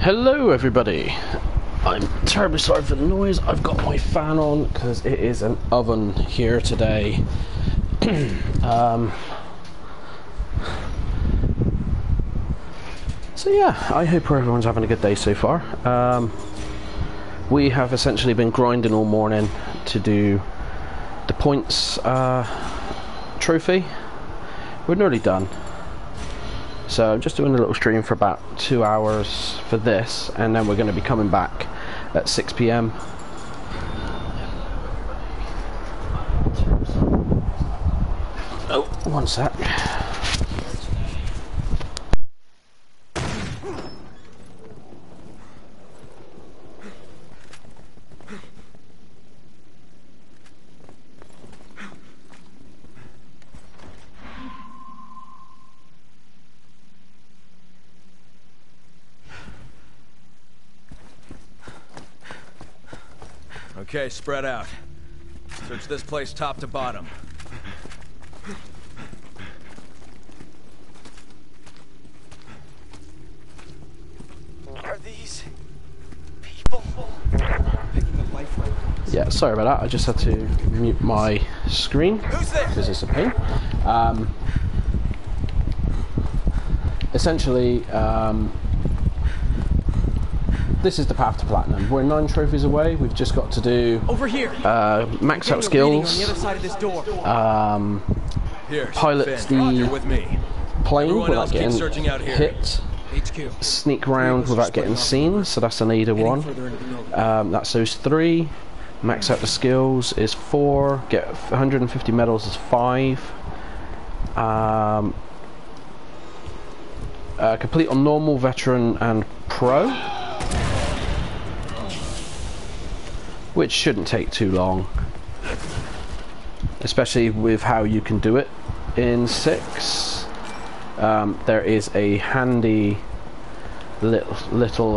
Hello everybody, I'm terribly sorry for the noise. I've got my fan on because it is an oven here today. So yeah, I hope everyone's having a good day so far. We have essentially been grinding all morning to do the points trophy. We're nearly done. So I'm just doing a little stream for about 2 hours for this, and then we're going to be coming back at 6 PM. Oh, one sec. Okay, spread out. Search this place top to bottom. Are these people picking up life flight? Yeah, sorry about that. I just had to mute my screen because it's a pain. Essentially, this is the path to platinum. We're 9 trophies away. We've just got to do Over here. max out skills, On the other side of this door. pilot the with me. plane Everyone without else keep getting searching out here. hit, HQ. sneak round without getting seen, so that's an ADA 1. That's those 3. Max out the skills is 4. Get 150 medals is 5. Complete on normal, veteran and pro, which shouldn't take too long, especially with how you can do it in 6. There is a handy little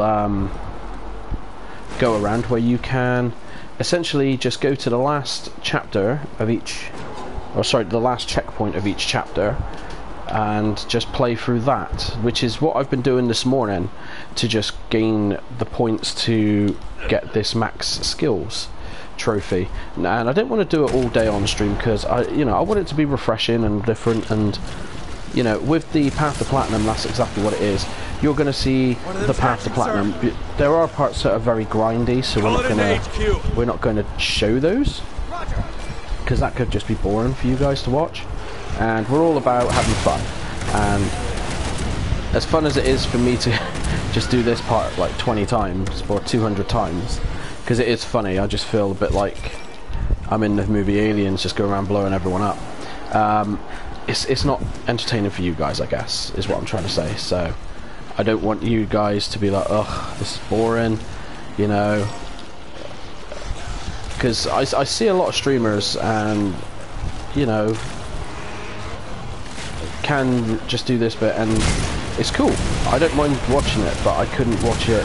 go around where you can essentially just go to the last chapter of each, or sorry, the last checkpoint of each chapter, and just play through that, which is what I've been doing this morning to just gain the points to get this max skills trophy. And I don't want to do it all day on stream because I want it to be refreshing and different, and with the path to platinum, that's exactly what it is. You're going to see the path to platinum. There are parts that are very grindy, so we're not going to show those because that could just be boring for you guys to watch. And we're all about having fun, and as fun as it is for me to just do this part like 20 times or 200 times, because it is funny, I just feel a bit like I'm in the movie Aliens, just going around blowing everyone up. It's not entertaining for you guys, I guess, is what I'm trying to say. So I don't want you guys to be like, ugh, this is boring, because I see a lot of streamers and can just do this bit and it's cool. I don't mind watching it, but I couldn't watch it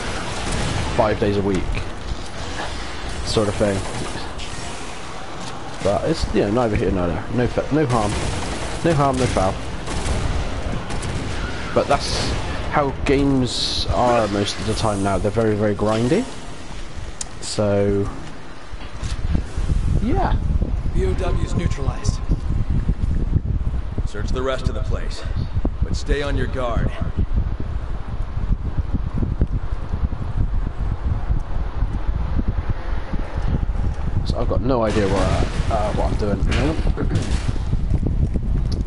5 days a week sort of thing. But it's neither here nor there. No harm, no foul. But that's how games are most of the time now. They're very, very grindy. So yeah. BOW's neutralized. Search the rest of the place, but stay on your guard. So I've got no idea what I'm doing at the moment.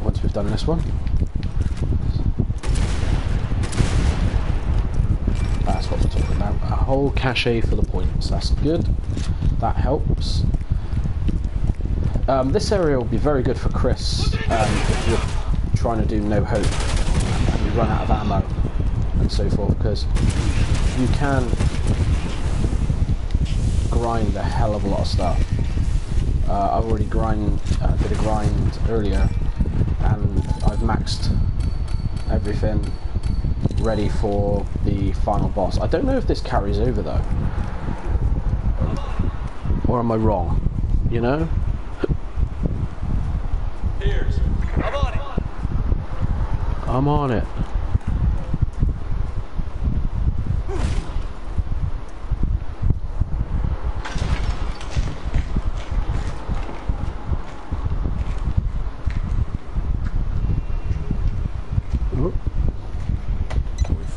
Once we've done this one. That's what we're talking about. A whole cache for the points. That's good. That helps. This area will be very good for Chris if you're trying to do no hope and you run out of ammo and so forth, because you can grind a hell of a lot of stuff. I've already did a grind earlier, and I've maxed everything ready for the final boss. I don't know if this carries over though, or am I wrong? I'm on it. I'm on it.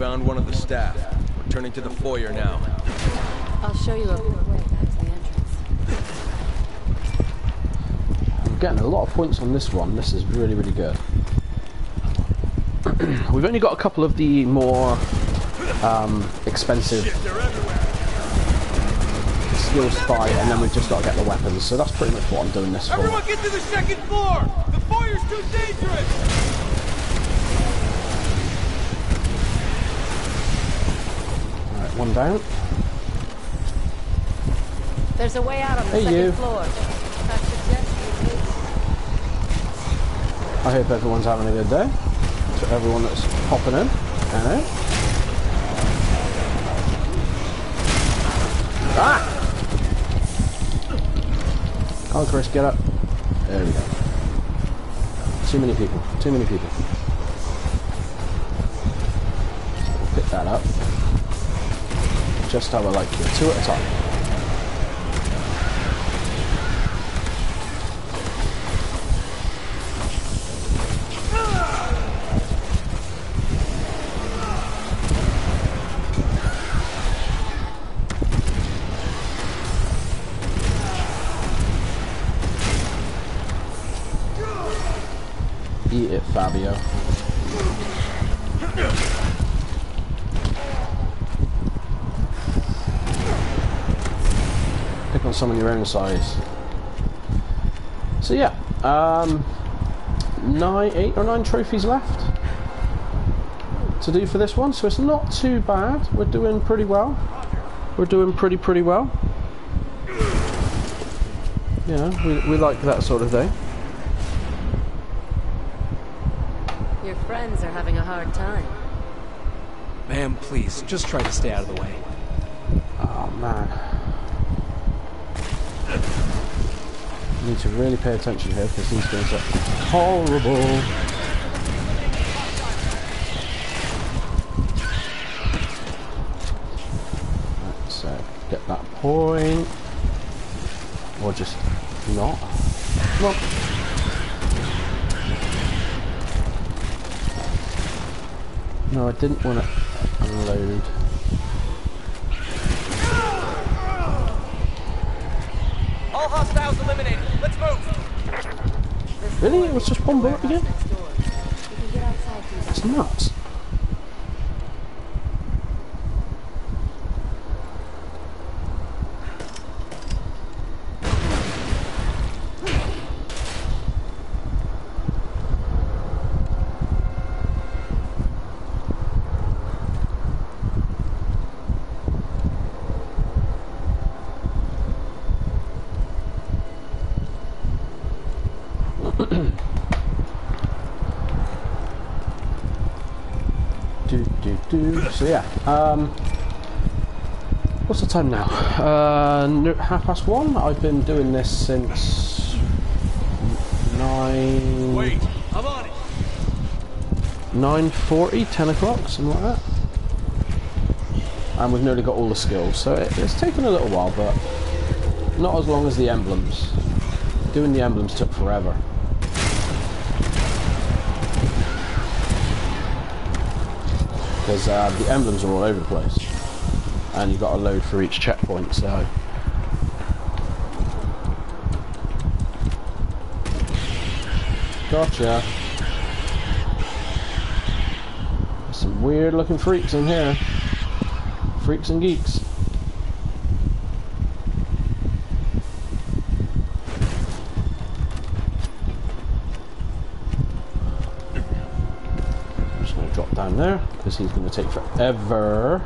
found one of the staff. We're turning to the foyer now. I'll show you a quick way back to the entrance. I'm getting a lot of points on this one. This is really, really good. We've only got a couple of the more expensive skills to fight, and then we've just got to get the weapons. So that's pretty much what I'm doing this for. Everyone get to the second floor! The foyer's too dangerous! Alright, one down. There's a way out on the second floor. I suggest you take... I hope everyone's having a good day. To everyone that's popping in. Hello. Ah! Come on, Chris, get up. There we go. Too many people. Too many people. So we'll pick that up. Just how I like you. 2 at a time. Eat it, Fabio. Pick on someone your own size. So yeah, 8 or 9 trophies left to do for this one, so it's not too bad. We're doing pretty well. We're doing pretty well. You know, we like that sort of thing. Your friends are having a hard time. Ma'am, please, just try to stay out of the way. Oh man. You need to really pay attention here because these things are horrible. Right, so get that point. Or just not. Come on. No, I didn't want to unload. All hostiles eliminated. Let's move. Really? It was just one bullet again? Next door. You can get outside through that. That's nuts. So yeah, what's the time now? 1:30. I've been doing this since 9:40, 10 o'clock, something like that. And we've nearly got all the skills, so it's taken a little while, but not as long as the emblems. Doing the emblems took forever. Because the emblems are all over the place, and you've got to load for each checkpoint, so... Gotcha! There's some weird looking freaks in here. Freaks and geeks. Drop down there because he's going to take forever.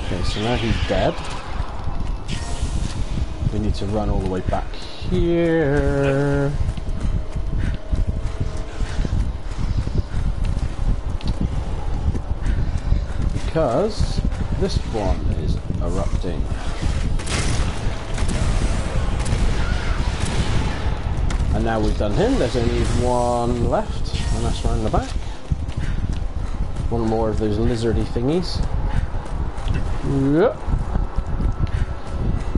Okay, so now he's dead. We need to run all the way back here. Because this one is erupting. And now we've done him, there's only one left, and that's round the back. One more of those lizardy thingies. Yep.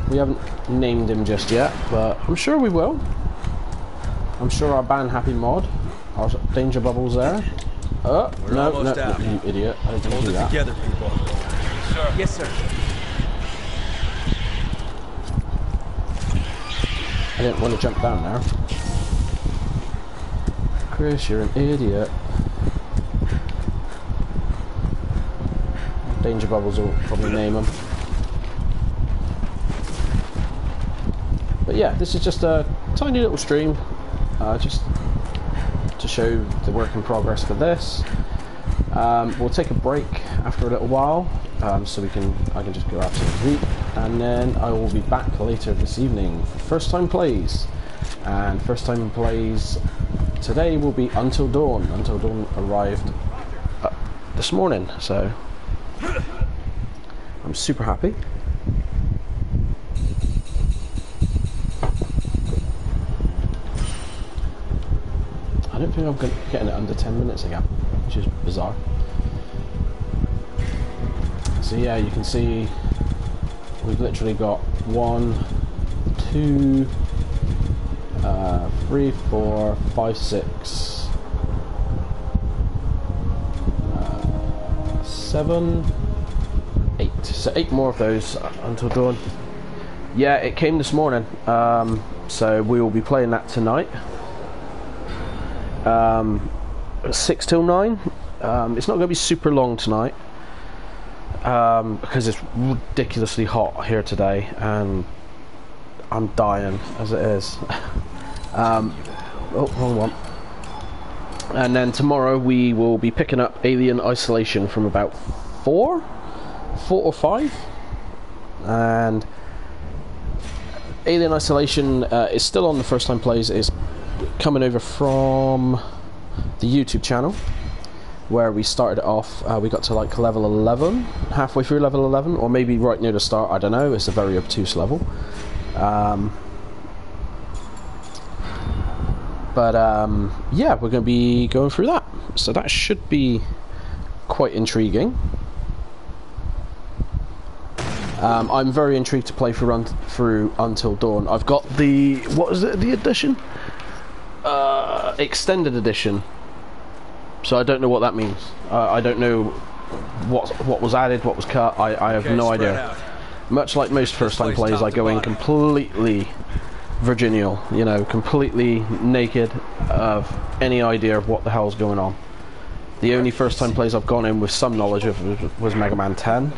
We haven't named him just yet, but I'm sure we will. I'm sure our ban happy mod, our danger bubbles there. Oh, no, you idiot. I didn't Hold do it that. together, people. Sir. Yes, sir. I didn't want to jump down there. Chris, you're an idiot. Danger bubbles will probably name them. But yeah, this is just a tiny little stream, just to show the work in progress for this. We'll take a break after a little while, so I can just go out to eat, and then I will be back later this evening for first time plays. And first time plays today will be Until Dawn. Until Dawn arrived this morning, so I'm super happy. I don't think I'm getting it under 10 minutes again, which is bizarre. So yeah, you can see we've literally got 1, 2, 3, 4, 5, 6, 7, 8. So 8 more of those Until Dawn. Yeah, it came this morning, so we will be playing that tonight. 6 till 9. It's not going to be super long tonight, because it's ridiculously hot here today and I'm dying as it is. Oh, wrong one. And then tomorrow we will be picking up Alien Isolation from about 4 or 5, and Alien Isolation is still on the first time plays. It's coming over from the YouTube channel where we started it off. We got to like level 11, halfway through level 11, or maybe right near the start, I don't know. It's a very obtuse level. Yeah, we're going to be going through that, so that should be quite intriguing. I'm very intrigued to play through Until Dawn. I've got the, what is it, the edition? Extended edition. So I don't know what that means. I don't know what was added, what was cut. I have no idea. Much like most first-time plays, I go in completely virginal, you know, completely naked of any idea of what the hell's going on. The only first-time plays I've gone in with some knowledge of was Mega Man 10,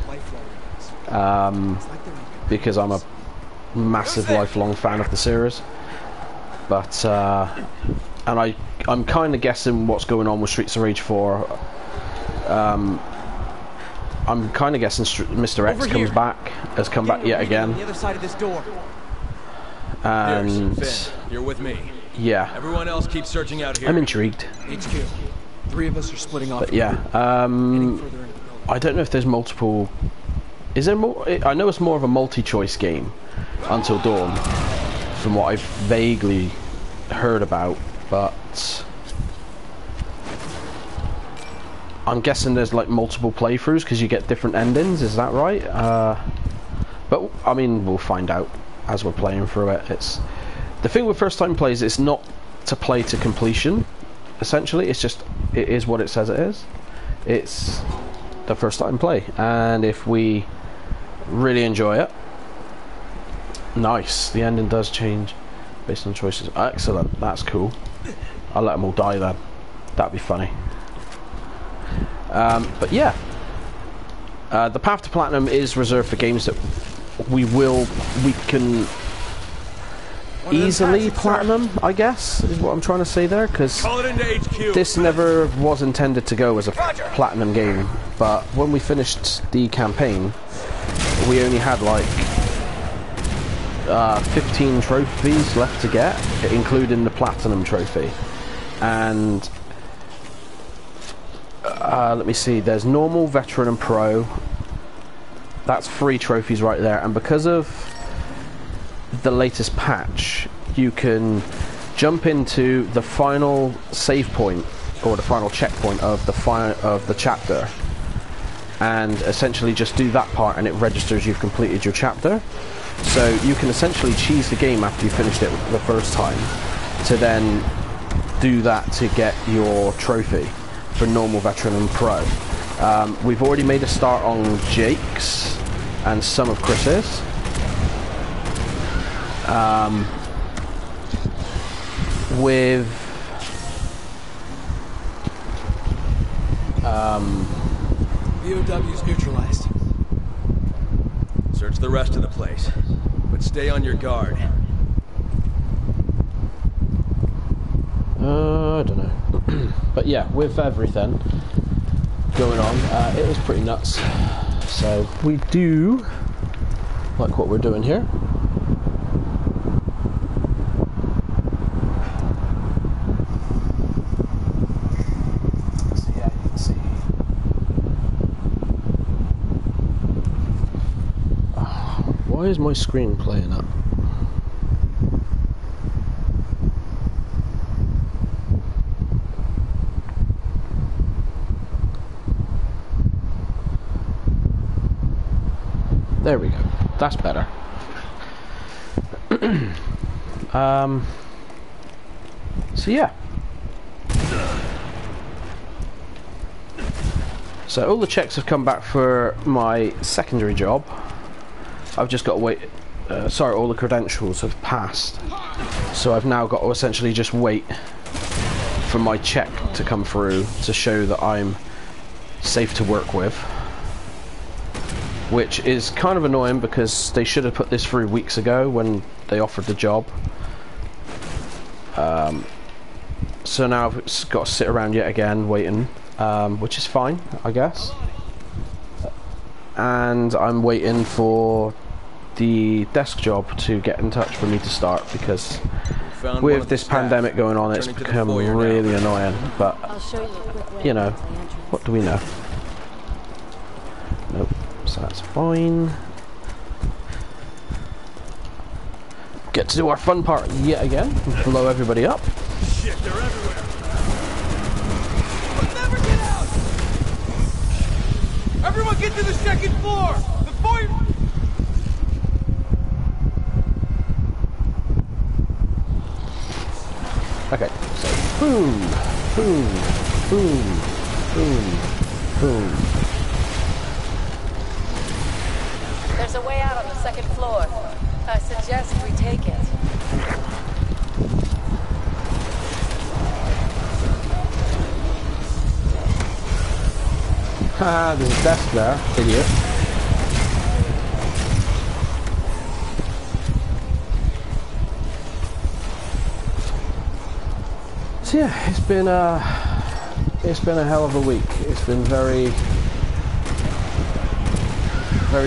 because I'm a massive lifelong fan of the series. But and I'm kind of guessing what's going on with Streets of Rage 4. I'm kind of guessing Mr. X has come back yet again. The other side of this door. And Finn, you're with me. Yeah, Everyone else keep searching out here. I'm intrigued. HQ. 3 of us are splitting off. But yeah, I don't know if there's multiple. Is there more? I know it's more of a multi-choice game, Until Dawn, from what I've vaguely heard about, but I'm guessing there's like multiple playthroughs because you get different endings. Is that right? But I mean, we'll find out as we're playing through it. It's the thing with first-time plays. It's not to play to completion. Essentially, it's just it is what it says it is. It's the first-time play, and if we really enjoy it, nice. The ending does change based on choices. Excellent. That's cool. I'll let them all die then. That'd be funny. But yeah, the path to platinum is reserved for games that we can easily platinum, I guess, is what I'm trying to say there, because this never was intended to go as a platinum game, but when we finished the campaign, we only had like 15 trophies left to get, including the platinum trophy. And let me see, there's normal, veteran and pro. That's 3 trophies right there, and because of the latest patch, you can jump into the final save point or the final checkpoint of the chapter, and essentially just do that part, and it registers you've completed your chapter. So you can essentially cheese the game after you finished it the first time to then do that to get your trophy for normal, veteran and pro. We've already made a start on Jake's and some of Chris's. With VOW's neutralized. Search the rest of the place, but stay on your guard. I don't know. But yeah, with everything going on, it is pretty nuts. So we do like what we're doing here. So yeah, you can see. Why is my screen playing up? There we go. That's better. So yeah. So all the checks have come back for my secondary job. I've just got to wait. Sorry, all the credentials have passed. So I've now got to essentially just wait for my check to come through to show that I'm safe to work with. Which is kind of annoying because they should have put this through weeks ago when they offered the job. So now I've got to sit around yet again waiting, which is fine, I guess. And I'm waiting for the desk job to get in touch for me to start because with this pandemic going on, it's become really annoying. But you know, what do we know? Nope. So that's fine. Get to do our fun part yet again. Blow everybody up. Shit, they're everywhere. We'll never get out. Everyone get to the second floor. The boy. Okay, so boom, boom, boom, boom, boom. There's a way out on the second floor. I suggest we take it. Haha, there's a desk there, idiot. So yeah, it's been a hell of a week. It's been very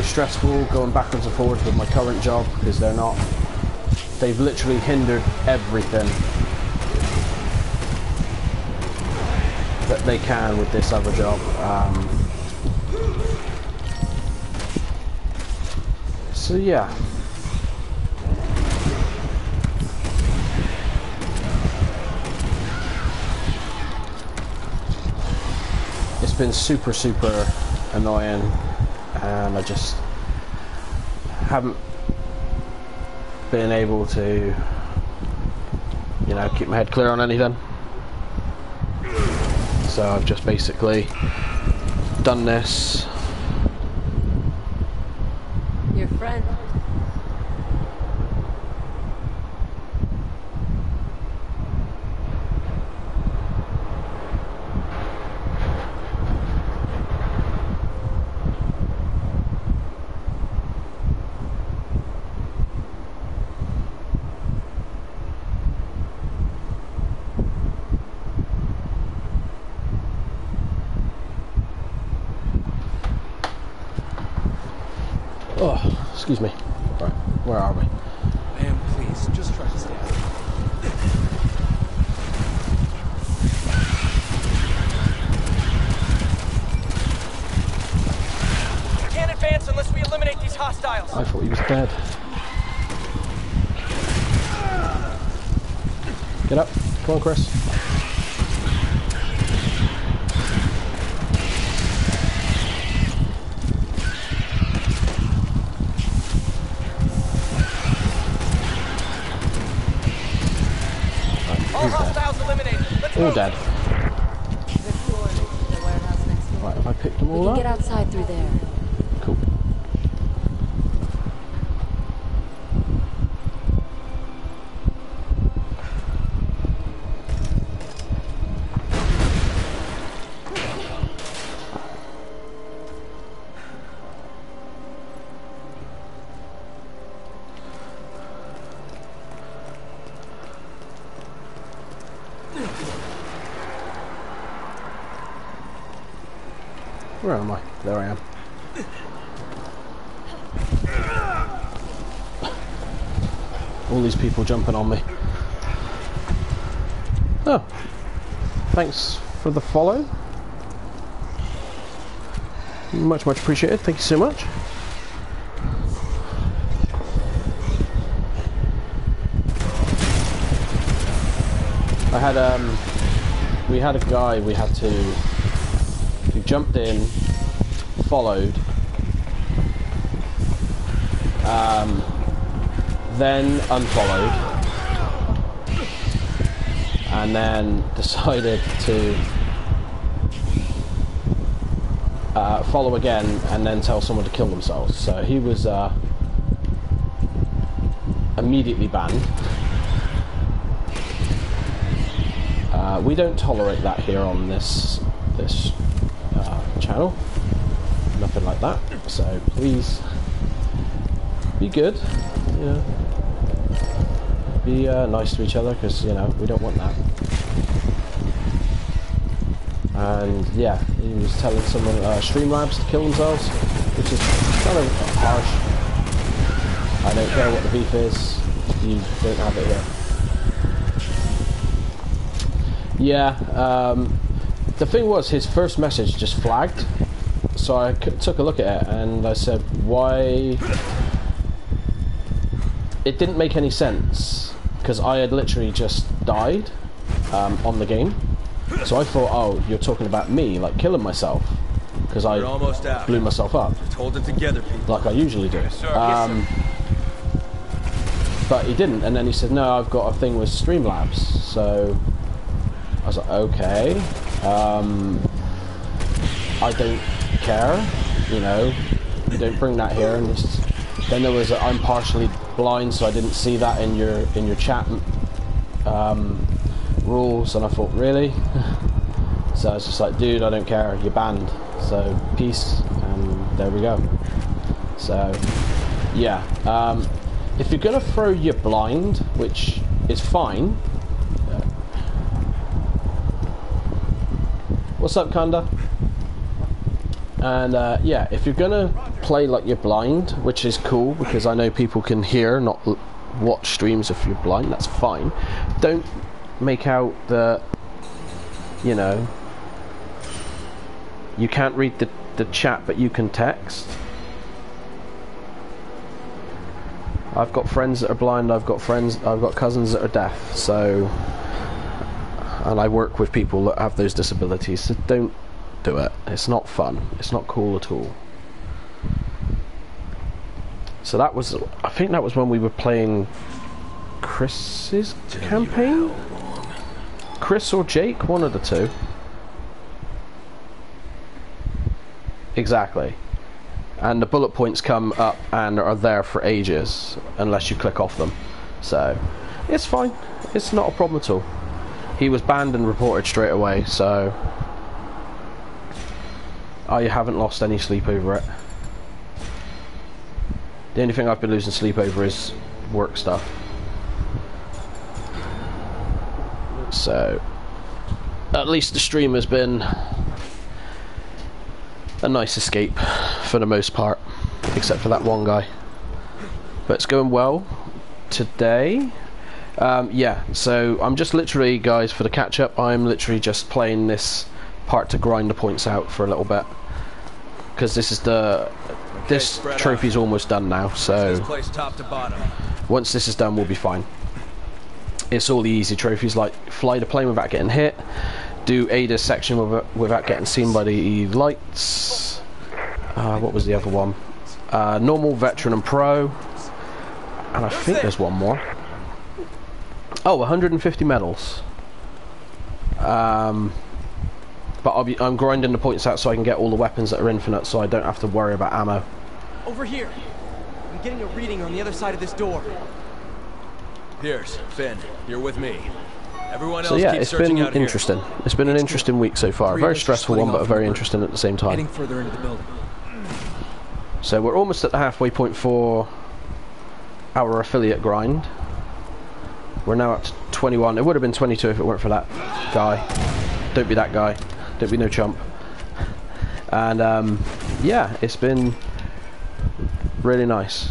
stressful going backwards and forwards with my current job because they've literally hindered everything that they can with this other job. So yeah. It's been super annoying. And I just haven't been able to, you know, keep my head clear on anything. So I've just basically done this. Your friend. Oh, excuse me. Right, where are we? Ma'am, please, just try to stay out of We can't advance unless we eliminate these hostiles. I thought he was dead. Get up. Come on, Chris. dead. This door leads to the warehouse next door. Right, have I picked them We all can up? get outside through there. Cool. Where am I? There I am. All these people jumping on me. Oh, thanks for the follow. Much appreciated. Thank you so much. I had we had a guy we had to who jumped in, followed, then unfollowed, and then decided to follow again and then tell someone to kill themselves. So he was immediately banned. We don't tolerate that here on this channel. Nothing like that. So please be good. You know, be nice to each other, because you know we don't want that. And yeah, he was telling someone Streamlabs to kill themselves, which is kind of harsh. I don't care what the beef is. You don't have it here. Yeah, the thing was, his first message just flagged, so I took a look at it and I said, why? It didn't make any sense, because I had literally just died on the game, so I thought, oh, you're talking about me, like killing myself, because I blew myself up. Just hold it together, people. Like I usually do. Yes, sir. But he didn't, and then he said, no, I've got a thing with Streamlabs, so I was like, okay, I don't care, you know, you don't bring that here. And then there was I'm partially blind, so I didn't see that in your chat rules, and I thought, really? So I was just like, dude, I don't care, you're banned, so peace, and there we go. So yeah, if you're gonna throw your blind, which is fine. What's up, Kanda? And yeah, if you're gonna play like you're blind, which is cool, because I know people can hear, not watch streams if you're blind, that's fine. Don't make out that, you know, you can't read the chat but you can text. I've got friends that are blind, I've got cousins that are deaf, so, and I work with people that have those disabilities, so don't do it. It's not fun. It's not cool at all. So that was, I think that was when we were playing Chris's campaign? Chris or Jake, one of the two. Exactly. And the bullet points come up and are there for ages unless you click off them. So it's fine. It's not a problem at all. He was banned and reported straight away, so I haven't lost any sleep over it. The only thing I've been losing sleep over is work stuff. So at least the stream has been a nice escape for the most part, except for that one guy. But it's going well today. Yeah, so I'm just literally, guys, for the catch up, I'm literally just playing this part to grind the points out for a little bit, because this trophy's almost done now, so once this is done we'll be fine. It's all the easy trophies, like fly the plane without getting hit, do Ada's section without getting seen by the lights, what was the other one, normal, veteran and pro, and I think there's one more. Oh, 150 medals. But I'm grinding the points out so I can get all the weapons that are infinite, so I don't have to worry about ammo. Over here. I'm getting a reading on the other side of this door. Piers, Finn, you're with me. Everyone else So yeah, keep it's searching been out here. interesting. It's been an interesting week so far. A very stressful one, but a very interesting at the same time. Heading further into the building. So we're almost at the halfway point for our affiliate grind. We're now at 21. It would have been 22 if it weren't for that guy. Don't be that guy. Don't be no chump. And yeah, it's been really nice.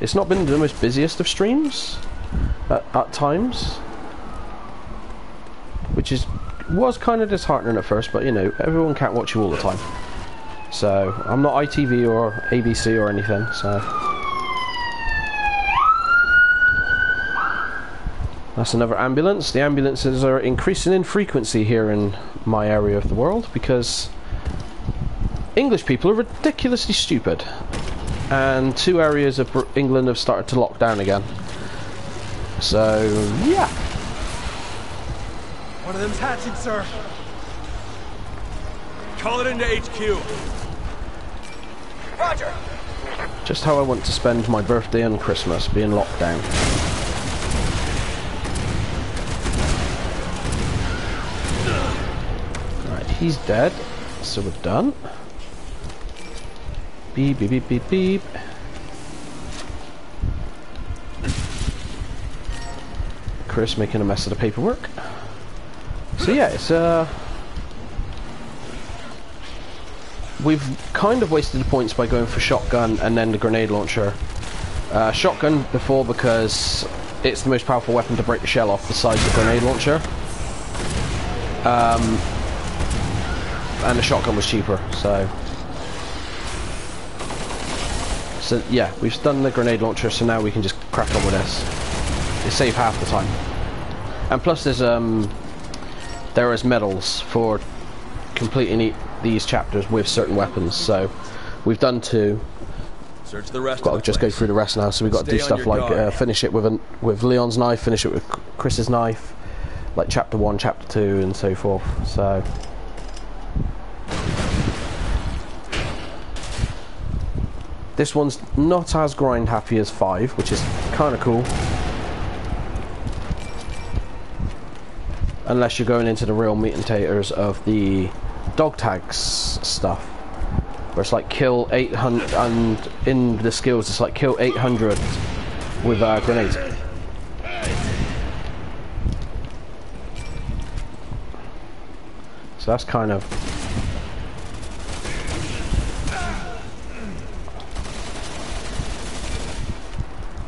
It's not been the most busiest of streams at times, which was kind of disheartening at first, but you know, everyone can't watch you all the time. So I'm not ITV or ABC or anything, so that's another ambulance. The ambulances are increasing in frequency here in my area of the world because English people are ridiculously stupid, and 2 areas of England have started to lock down again. So yeah. One of them's hatching, sir. Call it into HQ. Roger. Just how I want to spend my birthday and Christmas, being locked down. Right, he's dead, so we're done. Beep, beep, beep, beep, beep. Chris making a mess of the paperwork. So yeah, it's we've kind of wasted the points by going for shotgun and then the grenade launcher. Shotgun before because it's the most powerful weapon to break the shell off besides the grenade launcher. And the shotgun was cheaper, so yeah, we've done the grenade launcher, so now we can just crack on with this. It saves half the time. And plus there is medals for completing these chapters with certain weapons, so we've done 2. Search the rest. Got to just go through the rest now, so we've got to do stuff like finish it with Leon's knife, finish it with Chris's knife, like chapter 1, chapter 2 and so forth. So this one's not as grind happy as 5, which is kind of cool. Unless you're going into the real meat and taters of the dog tags stuff, where it's like kill 800, and in the skills it's like kill 800 with grenades. So that's kind of...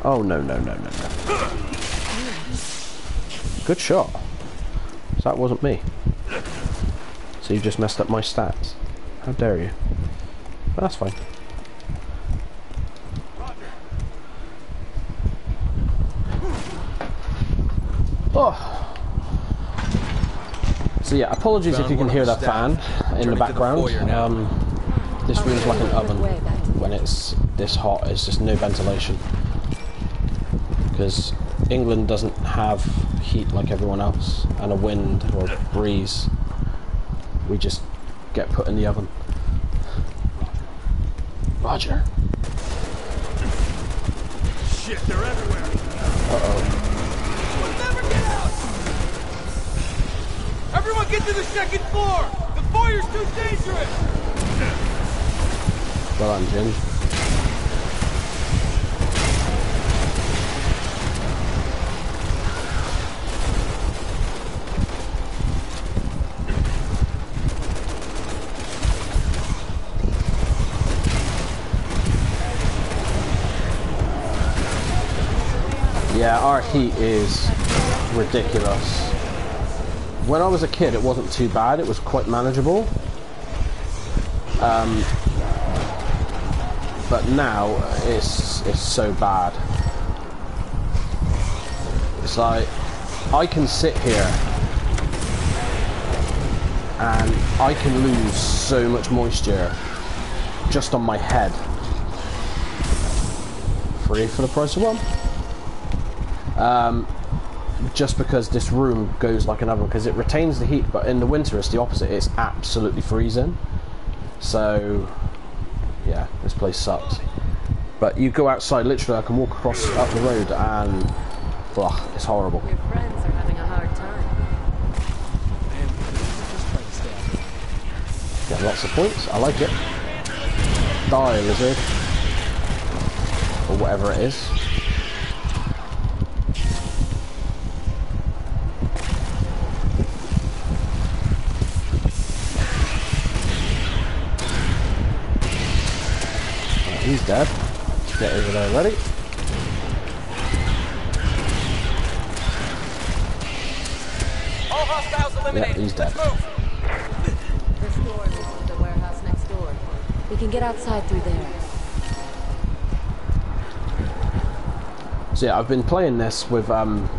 Oh no no no no no. Good shot. So that wasn't me. So you've just messed up my stats. How dare you? But that's fine. Oh. So yeah, apologies if you can hear that fan in the background. This room's like an oven. When it's this hot, it's just no ventilation. Because England doesn't have heat like everyone else, and a wind or breeze. We just get put in the oven. Roger. Shit, they're everywhere. Uh-oh. We'll never get out. Everyone get to the 2nd floor. The fire's too dangerous. Well done, Jim. Yeah, our heat is ridiculous. When I was a kid, it wasn't too bad. It was quite manageable. But now it's so bad. It's like I can sit here and I can lose so much moisture just on my head. 3 for the price of 1. just because this room goes like an oven, because it retains the heat, but in the winter it's the opposite. It's absolutely freezing. So yeah, this place sucks. But you go outside, literally I can walk across up the road and it's horrible. Your friends are having a hard time. Man, please, just try to stay out of it. Get lots of points, I like it. Die, lizard. Or whatever it is. Right, he's dead. Get over there ready. All hostiles eliminated. Yeah, he's dead. Let's move. This door leads to the warehouse next door. We can get outside through there. So yeah, I've been playing this with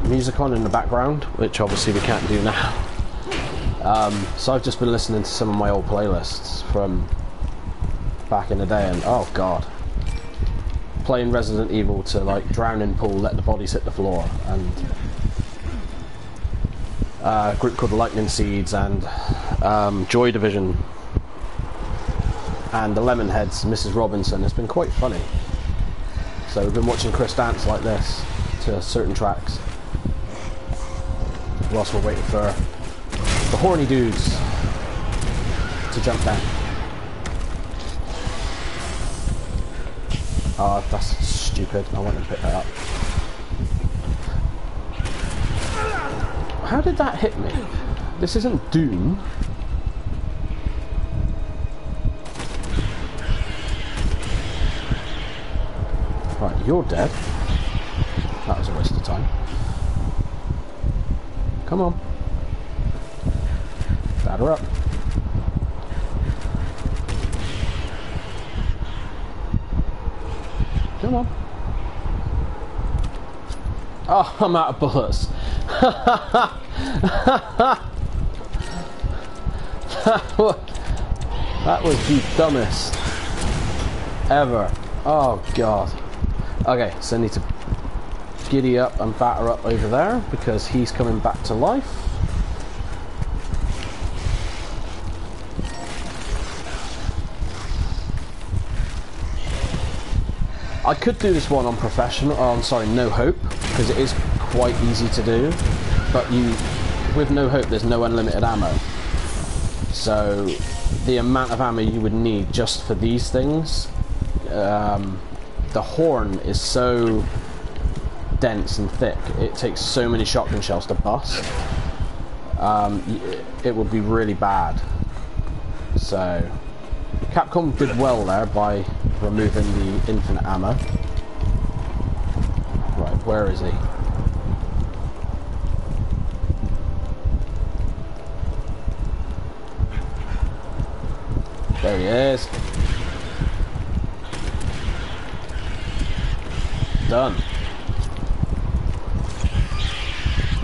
music on in the background, which obviously we can't do now. So I've just been listening to some of my old playlists from back in the day, and oh god, playing Resident Evil to like Drowning Pool, Let the Bodies Hit the Floor, and a group called Lightning Seeds, and Joy Division, and the Lemonheads, Mrs. Robinson. It's been quite funny. So we've been watching Chris dance like this to certain tracks whilst we're waiting for the horny dudes to jump down. Oh, that's stupid. I want them to pick that up. How did that hit me? This isn't Doom. Right, you're dead. That was a waste of time. Come on. Batter up. Come on. Oh, I'm out of bullets. That was the dumbest ever. Oh god. Okay, so I need to giddy up and batter up over there because he's coming back to life. I could do this one on professional, no hope, because it is quite easy to do, but with no hope there's no unlimited ammo. So the amount of ammo you would need just for these things, the horn is so dense and thick, it takes so many shotgun shells to bust. It would be really bad. So Capcom did well there by removing the infinite ammo. Right, where is he? There he is. Done.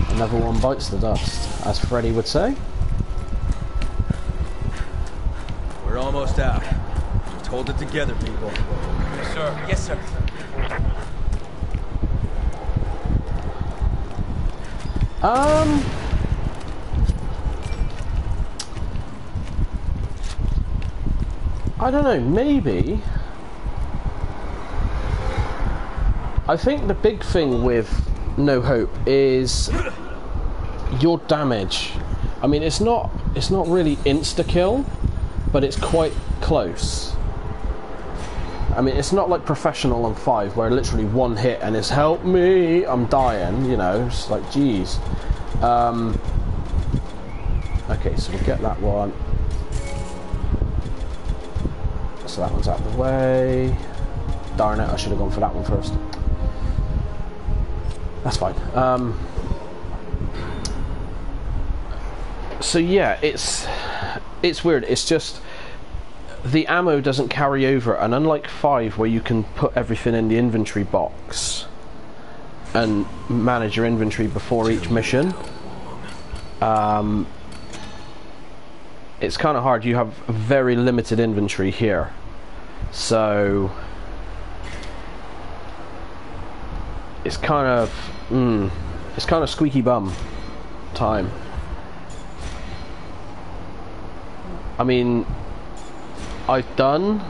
Another one bites the dust, as Freddy would say. We're almost out. Let's hold it together, people. Yes, sir. Yes, sir. I don't know, maybe. I think the big thing with No Hope is your damage. I mean, it's not really insta-kill, but it's quite close. I mean, it's not like Professional on 5 where literally one hit and it's help me, I'm dying, you know, it's like geez. Okay, so we'll get that one. So that one's out of the way. Darn it, I should have gone for that one first. That's fine. So yeah, it's weird. It's just the ammo doesn't carry over, and unlike 5 where you can put everything in the inventory box and manage your inventory before each mission, it's kind of hard. You have very limited inventory here, so it's kind of It's kind of squeaky bum time. I mean, I've done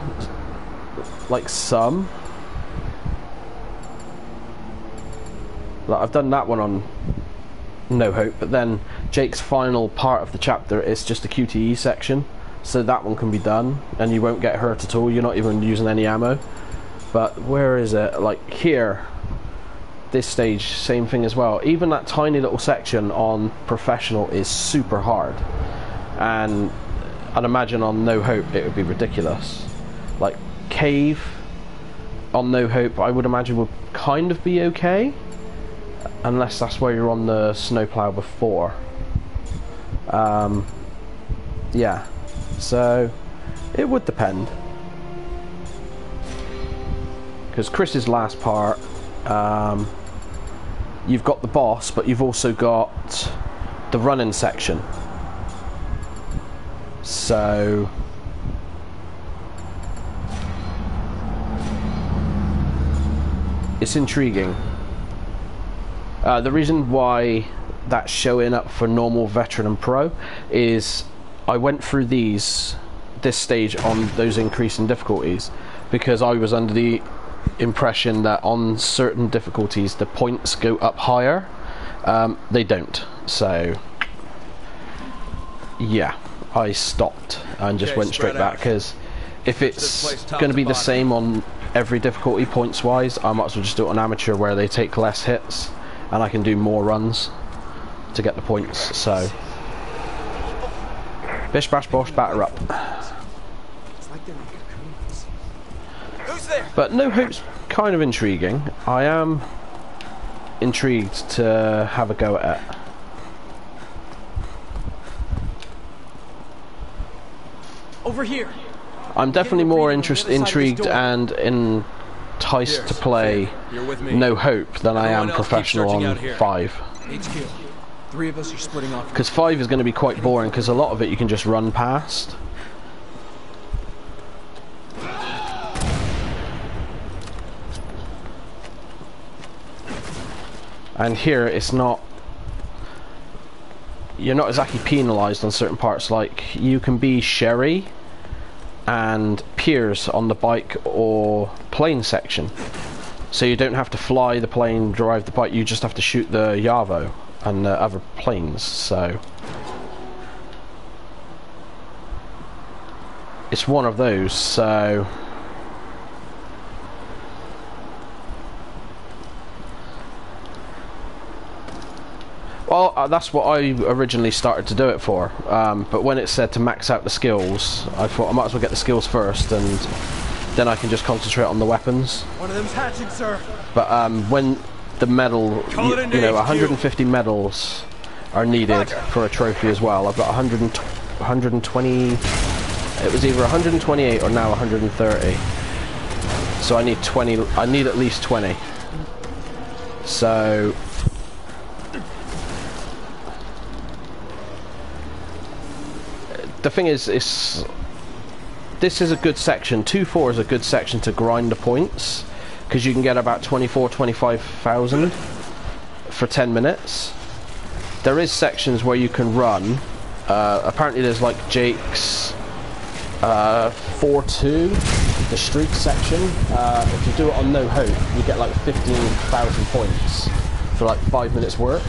like some. Like I've done that one on No Hope, but then Jake's final part of the chapter is just a QTE section, so that one can be done, and you won't get hurt at all. You're not even using any ammo. But where is it? Like here, this stage, same thing as well. Even that tiny little section on Professional is super hard, and I'd imagine on No Hope it would be ridiculous. Like Cave on No Hope, I would imagine would kind of be okay, unless that's where you're on the snowplow before. Yeah, so it would depend. Because Chris's last part, you've got the boss, but you've also got the running section. So it's intriguing. The reason why that's showing up for normal, veteran and pro is I went through this stage on those increasing difficulties because I was under the impression that on certain difficulties the points go up higher. They don't, so yeah, I stopped and just went straight back, because if it's going to be the same on every difficulty points wise, I might as well just do it on amateur where they take less hits and I can do more runs to get the points. So bish bash bosh, batter up. Who's there? But No Hope's kind of intriguing. I am intrigued to have a go at it. Over here. I'm definitely more intrigued and enticed to play No Hope than I am Professional on 5. HQ. 3 of us are splitting off. Because 5 is going to be quite boring, because a lot of it you can just run past. And here it's not, you're not exactly penalised on certain parts. Like you can be Sherry and Piers on the bike or plane section, so you don't have to fly the plane, drive the bike, you just have to shoot the Yavo and the other planes. So it's one of those. So well, that's what I originally started to do it for, but when it said to max out the skills, I thought I might as well get the skills first, and then I can just concentrate on the weapons. One of them's hatching, sir. But when the medal, you know, 150 medals are needed for a trophy as well. I've got 120, it was either 128 or now 130. So I need 20, I need at least 20. So the thing is, this is a good section. 2-4 is a good section to grind the points, because you can get about 25,000 for 10 minutes. There is sections where you can run. Apparently there's like Jake's 4-2, the streak section. If you do it on No Hope, you get like 15,000 points for like 5 minutes work.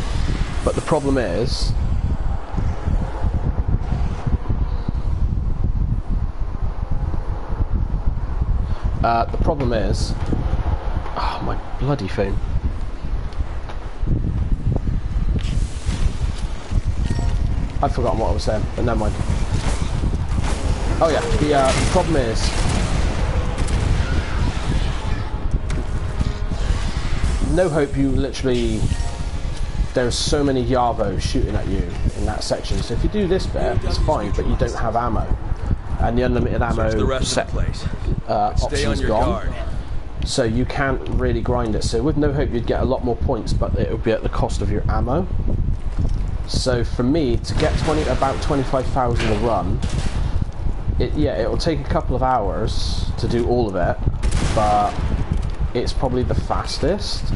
But the problem is, oh my bloody phone. I've forgotten what I was saying, but never mind. Oh yeah, the problem is, No Hope, you literally, there's so many Yavos shooting at you in that section, so if you do this bit, it's fine, but you don't have ammo. And the unlimited ammo set option's gone, so you can't really grind it. So with No Hope you'd get a lot more points, but it would be at the cost of your ammo. So for me to get about 25,000 a run, it will take a couple of hours to do all of it, but it's probably the fastest.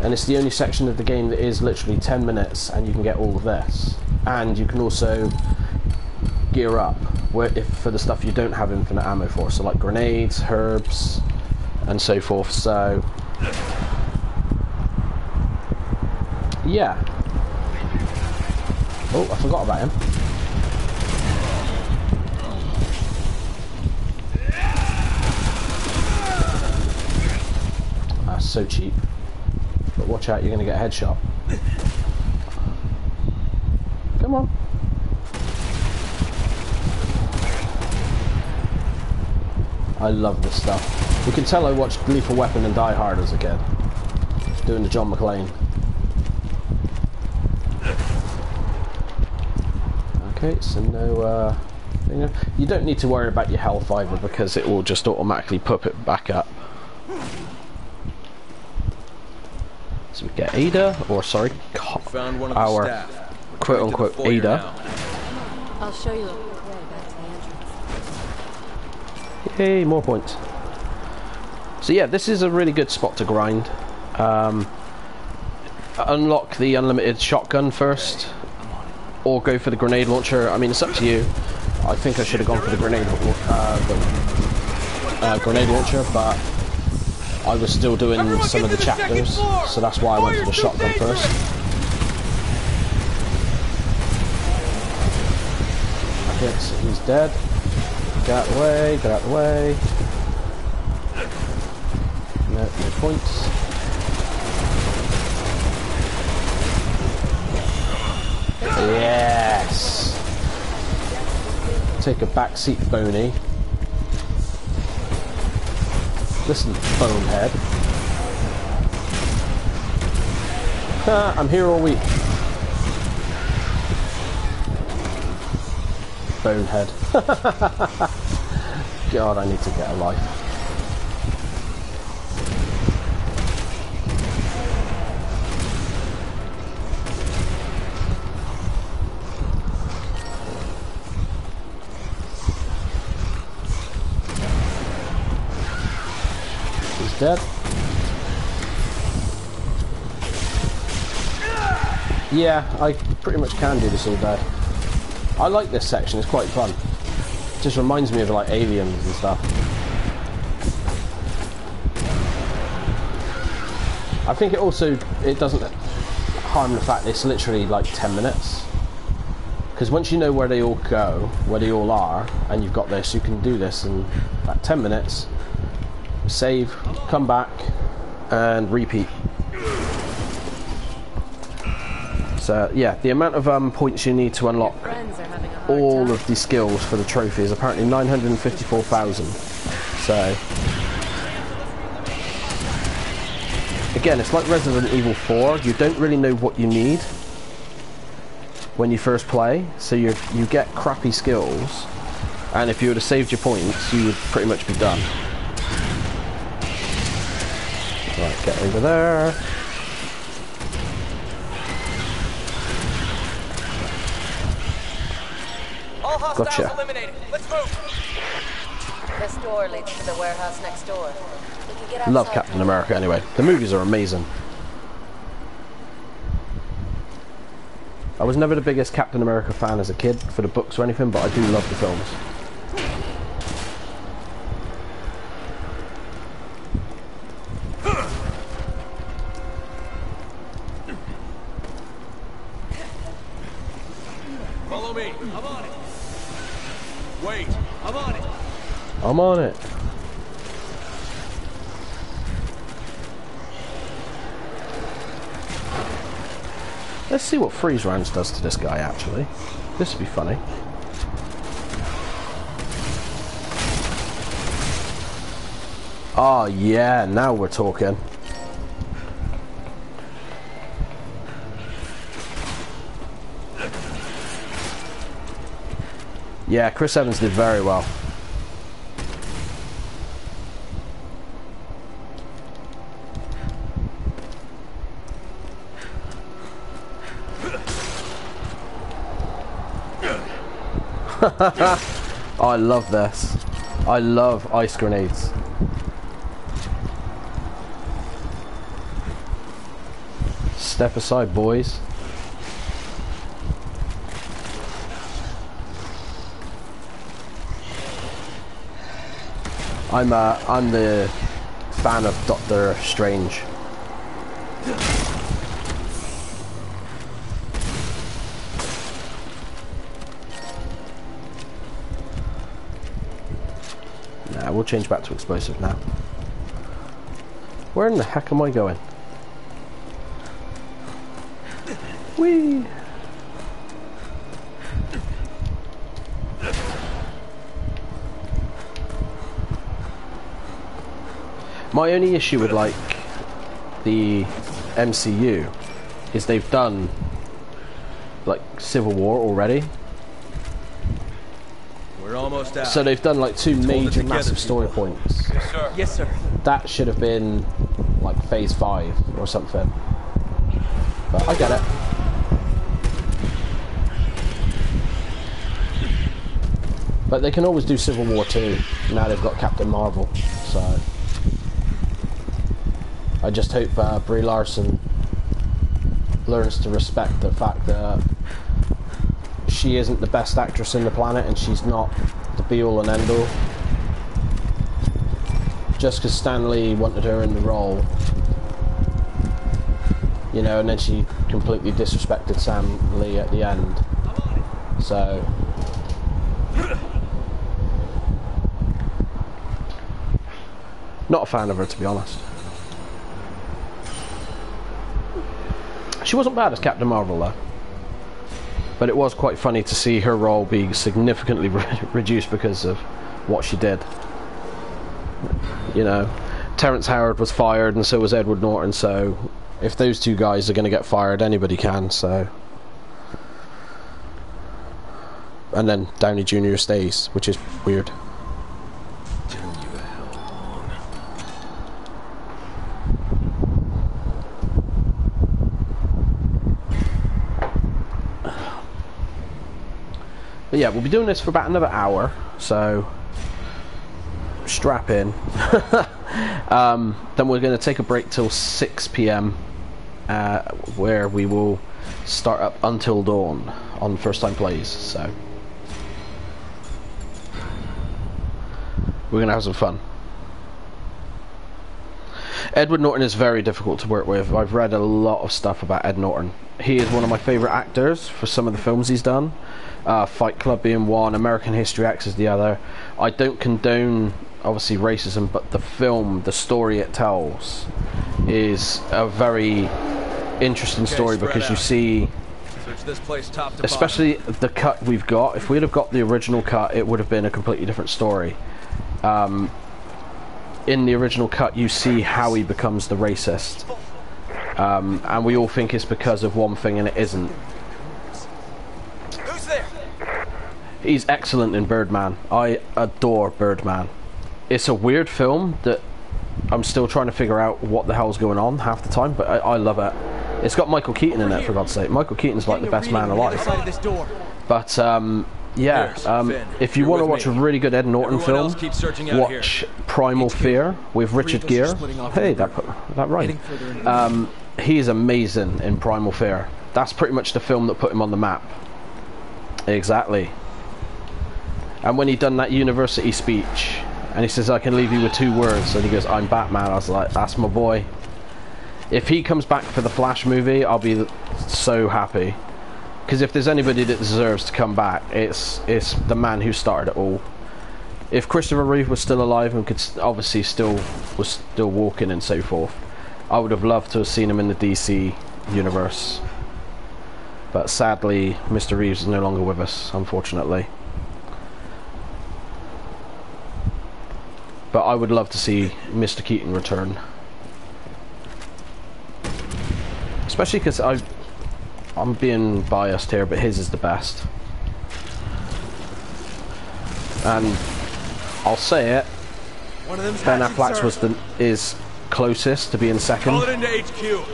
and it's the only section of the game that is literally 10 minutes, and you can get all of this. And you can also gear up for the stuff you don't have infinite ammo for, so like grenades, herbs, and so forth. So yeah. Oh, I forgot about him. That's so cheap. But watch out, you're going to get a headshot. Come on. I love this stuff. You can tell I watched Lethal Weapon and Die Hard as a kid. Doing the John McClane. Okay, so no, you don't need to worry about your health either, because it will just automatically put it back up. So we get Ada, or sorry, Found one of our the staff. quote-unquote Ada. I'll show you a quick way back to the entrance. Yay, more points. So yeah, this is a really good spot to grind. Unlock the unlimited shotgun first, or go for the grenade launcher. I mean, it's up to you. I think I should have gone for the grenade launcher, but I was still doing some of the chapters, so that's why I went for the shotgun first. Okay, so he's dead. Get out of the way, get out of the way. No points. Yes! Take a back seat, Boney. Listen, bonehead. I'm here all week. Bonehead. God, I need to get a life. He's dead. Yeah, I pretty much can do this all day. I like this section, it's quite fun. It just reminds me of like Aliens and stuff. I think it doesn't harm the fact that it's literally like 10 minutes. Because once you know where they all go, where they all are, and you've got this, you can do this in about 10 minutes. Save, come back, and repeat. So yeah, the amount of points you need to unlock all of the skills for the trophy is apparently 954,000. So again, it's like Resident Evil 4. You don't really know what you need when you first play, so you get crappy skills, and if you would have saved your points, you would pretty much be done. Right, get over there. Gotcha. Eliminated. Let's move. This door leads to the warehouse next door. We can get outside. Love Captain America anyway. The movies are amazing. I was never the biggest Captain America fan as a kid for the books or anything, but I do love the films. Follow me. I'm on it. Wait. I'm on it. I'm on it. Let's see what freeze rounds does to this guy, actually. This would be funny. Oh yeah, now we're talking. Yeah, Chris Evans did very well. I love this. I love ice grenades. Step aside, boys. I'm the fan of Doctor Strange. Nah, we'll change back to explosive now. Where in the heck am I going? Whee! My only issue with like the MCU is they've done like Civil War already. We're almost out. So they've done like two major massive story people. points. Yes, sir. Yes, sir. That should have been like phase 5 or something. But I get it. But they can always do Civil War 2. Now they've got Captain Marvel. So I just hope Brie Larson learns to respect the fact that she isn't the best actress in the planet and she's not the be-all and end-all. Just because Stan Lee wanted her in the role, you know, and then she completely disrespected Sam Lee at the end. So not a fan of her, to be honest. She wasn't bad as Captain Marvel though, but it was quite funny to see her role be significantly reduced because of what she did. You know, Terrence Howard was fired and so was Edward Norton, so if those two guys are going to get fired, anybody can, so. And then Downey Jr. stays, which is weird. But yeah, we'll be doing this for about another hour, so strap in. Then we're going to take a break till 6 PM, where we will start up Until Dawn on First Time Plays, so we're going to have some fun. Edward Norton is very difficult to work with. I've read a lot of stuff about Ed Norton. He is one of my favourite actors for some of the films he's done. Fight Club being one, American History X is the other. I don't condone, obviously, racism, but the film, the story it tells, is a very interesting story because you see, Search this place top to especially the cut we've got. If we'd have got the original cut, it would have been a completely different story. In the original cut, you see how he becomes the racist, and we all think it's because of one thing, and it isn't. Who's there? He's excellent in Birdman. I adore Birdman. It's a weird film that I'm still trying to figure out what the hell's going on half the time, but I love it. It's got Michael Keaton in it, for God's sake. Michael Keaton's like the best man alive. But yeah, if you want to watch a really good Ed Norton film, watch Primal Fear with Richard Gere. Hey, that right. He is amazing in Primal Fear. That's pretty much the film that put him on the map. Exactly. And when he done that university speech, and he says, "I can leave you with 2 words," and he goes, "I'm Batman," I was like, that's my boy. If he comes back for the Flash movie, I'll be so happy. Because if there's anybody that deserves to come back, it's the man who started it all. If Christopher Reeve was still alive and could obviously was still walking and so forth, I would have loved to have seen him in the DC universe. But sadly, Mr. Reeves is no longer with us, unfortunately. But I would love to see Mr. Keaton return. Especially because I'm being biased here, but his is the best. And I'll say it, Ben Affleck's is closest to being second. Call it into HQ.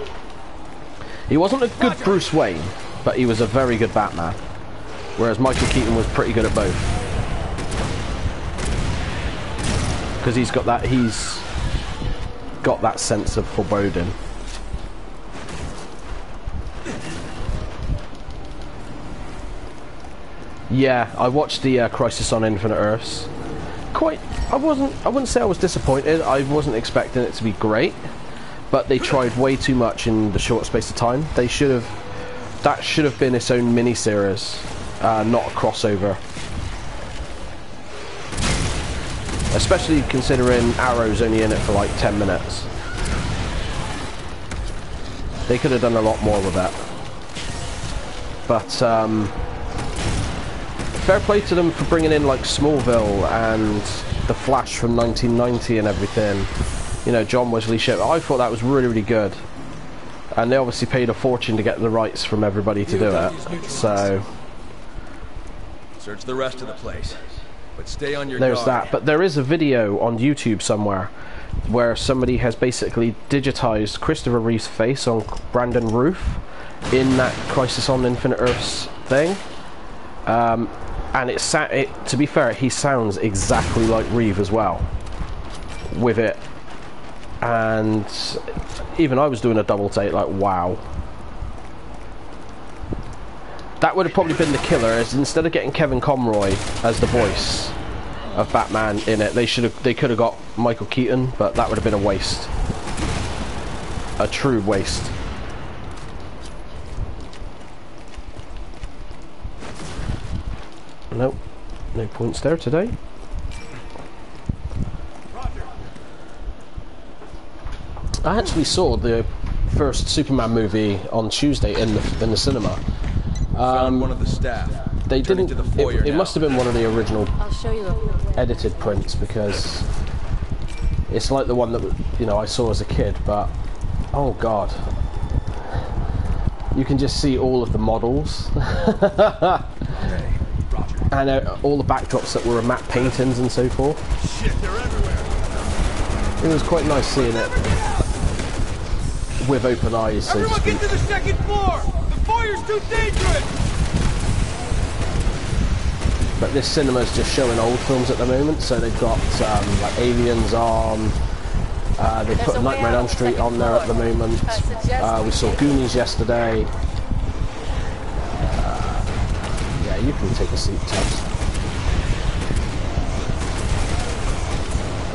He wasn't a good Bruce Wayne, but he was a very good Batman. Whereas Michael Keaton was pretty good at both. Because he's got that sense of foreboding. Yeah, I watched the Crisis on Infinite Earths. I wouldn't say I was disappointed. I wasn't expecting it to be great, but they tried way too much in the short space of time. That should have been its own mini-series, not a crossover. Especially considering Arrow's only in it for like 10 minutes. They could have done a lot more with that. But, fair play to them for bringing in like Smallville and The Flash from 1990 and everything. You know, John Wesley Shipp. I thought that was really, really good. And they obviously paid a fortune to get the rights from everybody to do it. So... Search the rest of the place. But stay on your there's guard. that. But there is a video on YouTube somewhere where somebody has basically digitized Christopher Reeve's face on Brandon Roof in that Crisis on Infinite Earths thing. And to be fair, he sounds exactly like Reeve as well with it. And even I was doing a double take, like, wow. That would have probably been the killer, as instead of getting Kevin Conroy as the voice of Batman in it, they could have got Michael Keaton, but that would have been a waste. A true waste. Nope, no points there today. I actually saw the first Superman movie on Tuesday in the cinema. Found one of the staff. They Turning didn't. to the foyer It now. must have been one of the original I'll show you a quick way. edited prints, because it's like the one that, you know, I saw as a kid. But oh god, you can just see all of the models. Okay, Roger. And all the backdrops that were matte paintings and so forth. Shit, they're everywhere. It was quite nice seeing it with open eyes, so to Everyone speak. get to the second floor! The foyer's too dangerous! But this cinema's just showing old films at the moment, so they've got like Aliens on, they put a Nightmare on Elm Street on there at the moment, we saw Goonies yesterday. Yeah, you can take a seat, Tubbs.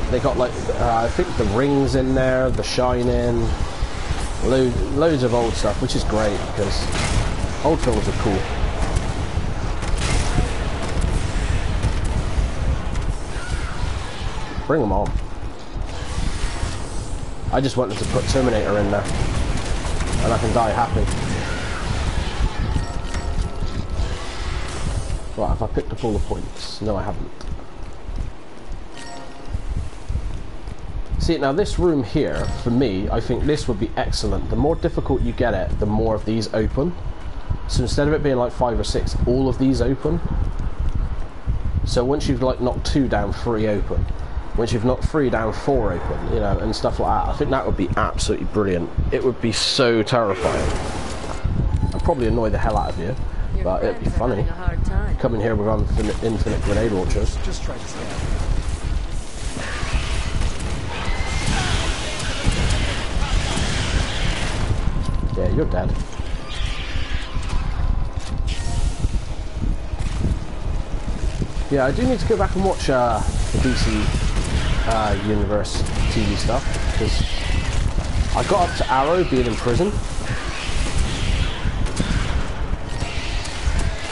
They got like, I think The Ring's in there, The Shining, loads of old stuff, which is great, because old films are cool. Bring them on. I just wanted to put Terminator in there, and I can die happy. Right, have I picked up all the points? No, I haven't. See, now this room here, for me, I think this would be excellent. The more difficult you get it, the more of these open. So instead of it being like 5 or 6, all of these open. So once you've like knocked 2 down, 3 open. Once you've knocked 3 down, 4 open, you know, and stuff like that. I think that would be absolutely brilliant. It would be so terrifying. I'd probably annoy the hell out of you, but it'd be funny. Coming here with infinite grenade launchers. Just try to stay out. Yeah, you're dead. Yeah, I do need to go back and watch the DC Universe TV stuff, because I got up to Arrow being in prison,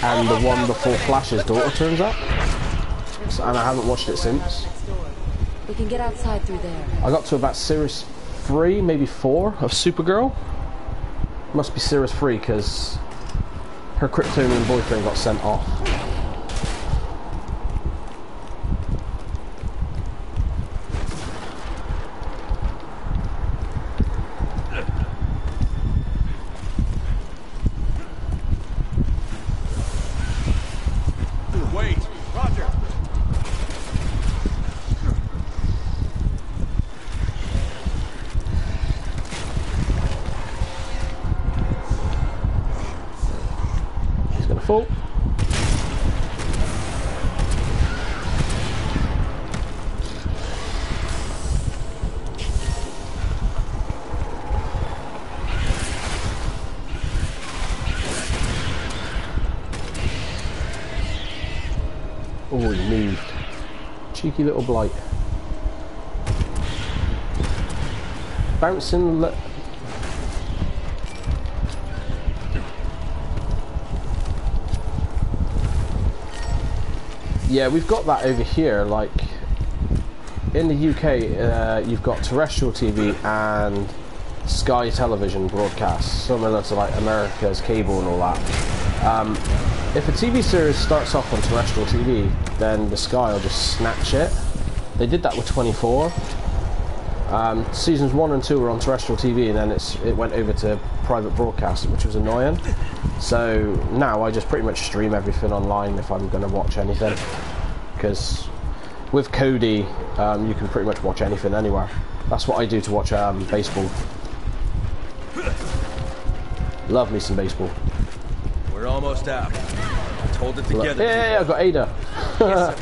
and the one before Flash's daughter turns up, and I haven't watched it since. We can get outside through there. I got to about series 3, maybe 4 of Supergirl. Must be series 3, because her Kryptonian boyfriend got sent off. Wait, Roger. He's gonna fall. Oh, he moved. Cheeky little blight. Bouncing. Yeah, we've got that over here. Like in the UK, you've got terrestrial TV and Sky Television broadcasts, similar to like America's cable and all that. If a TV series starts off on terrestrial TV, then the Sky will just snatch it. They did that with 24. Seasons 1 and 2 were on terrestrial TV, and then it went over to private broadcast, which was annoying. So now I just pretty much stream everything online if I'm going to watch anything, because with Kodi you can pretty much watch anything anywhere. That's what I do to watch baseball. Love me some baseball. We're almost out. Let's hold it together. Yeah, I got Ada. Yes,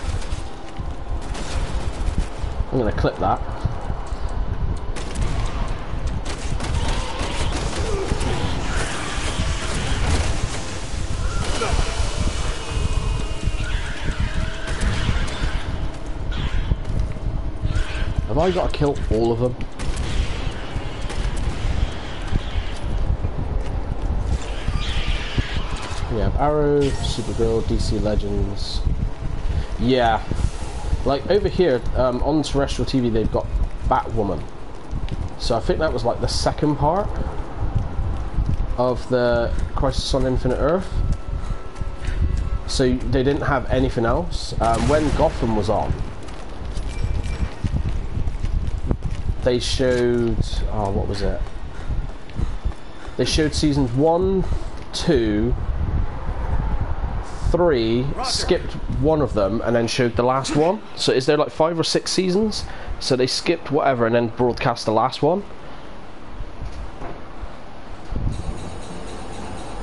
I'm going to clip that. Have I got to kill all of them? We have Arrow, Supergirl, DC Legends. Yeah. Like over here, on terrestrial TV they've got Batwoman. So I think that was like the second part of the Crisis on Infinite Earth. So they didn't have anything else. When Gotham was on, they showed, oh, what was it? They showed seasons 1, 2, 3, skipped one of them, and then showed the last one. So is there like 5 or 6 seasons? So they skipped whatever and then broadcast the last one.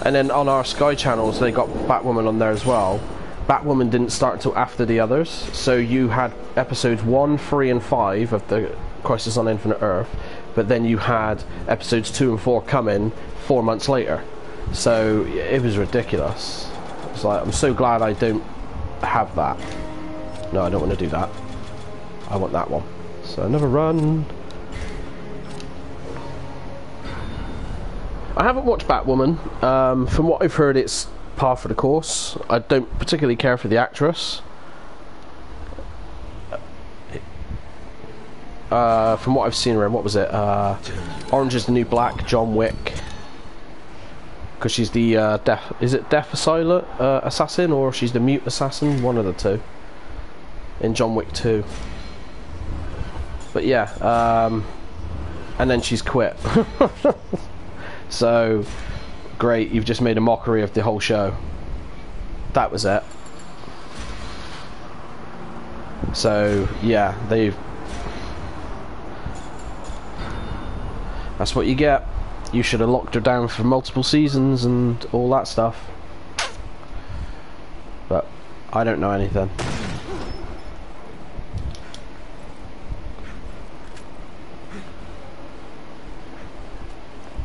And then on our Sky channels, they got Batwoman on there as well. Batwoman didn't start until after the others. So you had episodes 1, 3, and 5 of the Crisis on Infinite Earth, but then you had episodes 2 and 4 coming 4 months later. So it was ridiculous. It's like, I'm so glad I don't have that. No, I don't want to do that. I want that one. So another run. I haven't watched Batwoman. From what I've heard, it's par for the course. I don't particularly care for the actress. From what I've seen around, what was it? Orange is the New Black, John Wick. Because she's the deaf assassin, or she's the mute assassin? One of the two. In John Wick 2. But yeah, and then she's quit. So, great, you've just made a mockery of the whole show. That was it. So, yeah, that's what you get. You should have locked her down for multiple seasons and all that stuff. But I don't know anything.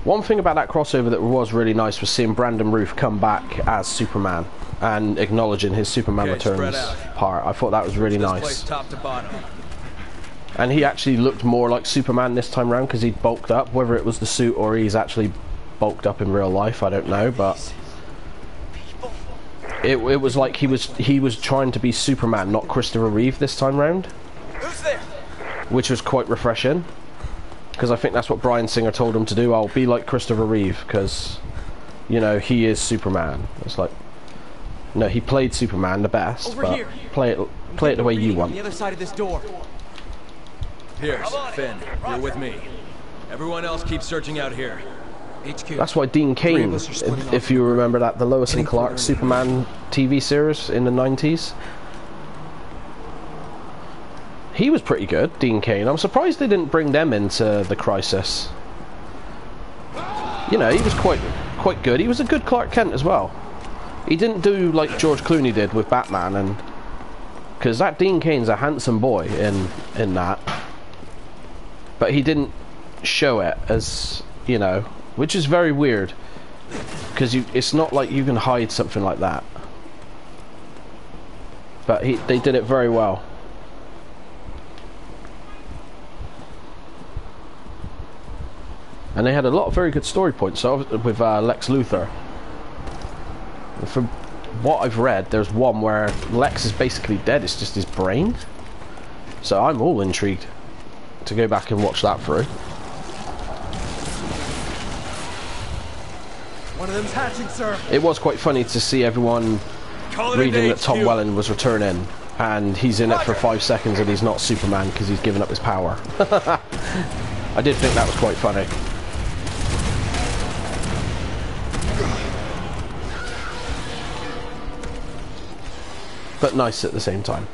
One thing about that crossover that was really nice was seeing Brandon Routh come back as Superman and acknowledging his Superman Returns part. I thought that was really nice. Top to bottom. And he actually looked more like Superman this time around because he'd bulked up. Whether it was the suit or he's actually bulked up in real life, I don't know. But it was like he was trying to be Superman, not Christopher Reeve this time round. Who's there? Which was quite refreshing. Because I think that's what Bryan Singer told him to do. I'll be like Christopher Reeve because, you know, he is Superman. It's like, no, he played Superman the best, Over but here. play it the way you want. On the other side of this door. Pierce, Finn, you're with me. Everyone else keep searching out here. HQ. That's why Dean Three Cain, of us are splitting if off. you remember that, the Lois and Heading Clark further. Superman TV series in the 90s. He was pretty good, Dean Cain. I'm surprised they didn't bring them into the Crisis. You know, he was quite good. He was a good Clark Kent as well. He didn't do like George Clooney did with Batman, and because that Dean Cain's a handsome boy in that, but he didn't show it as, you know, which is very weird because it's not like you can hide something like that. but they did it very well. And they had a lot of very good story points with Lex Luthor. From what I've read, there's one where Lex is basically dead, it's just his brain. So I'm all intrigued to go back and watch that through. One of them's hatching, sir. It was quite funny to see everyone reading that Tom Welling was returning, and he's in it for 5 seconds and he's not Superman because he's given up his power. I did think that was quite funny. But nice at the same time.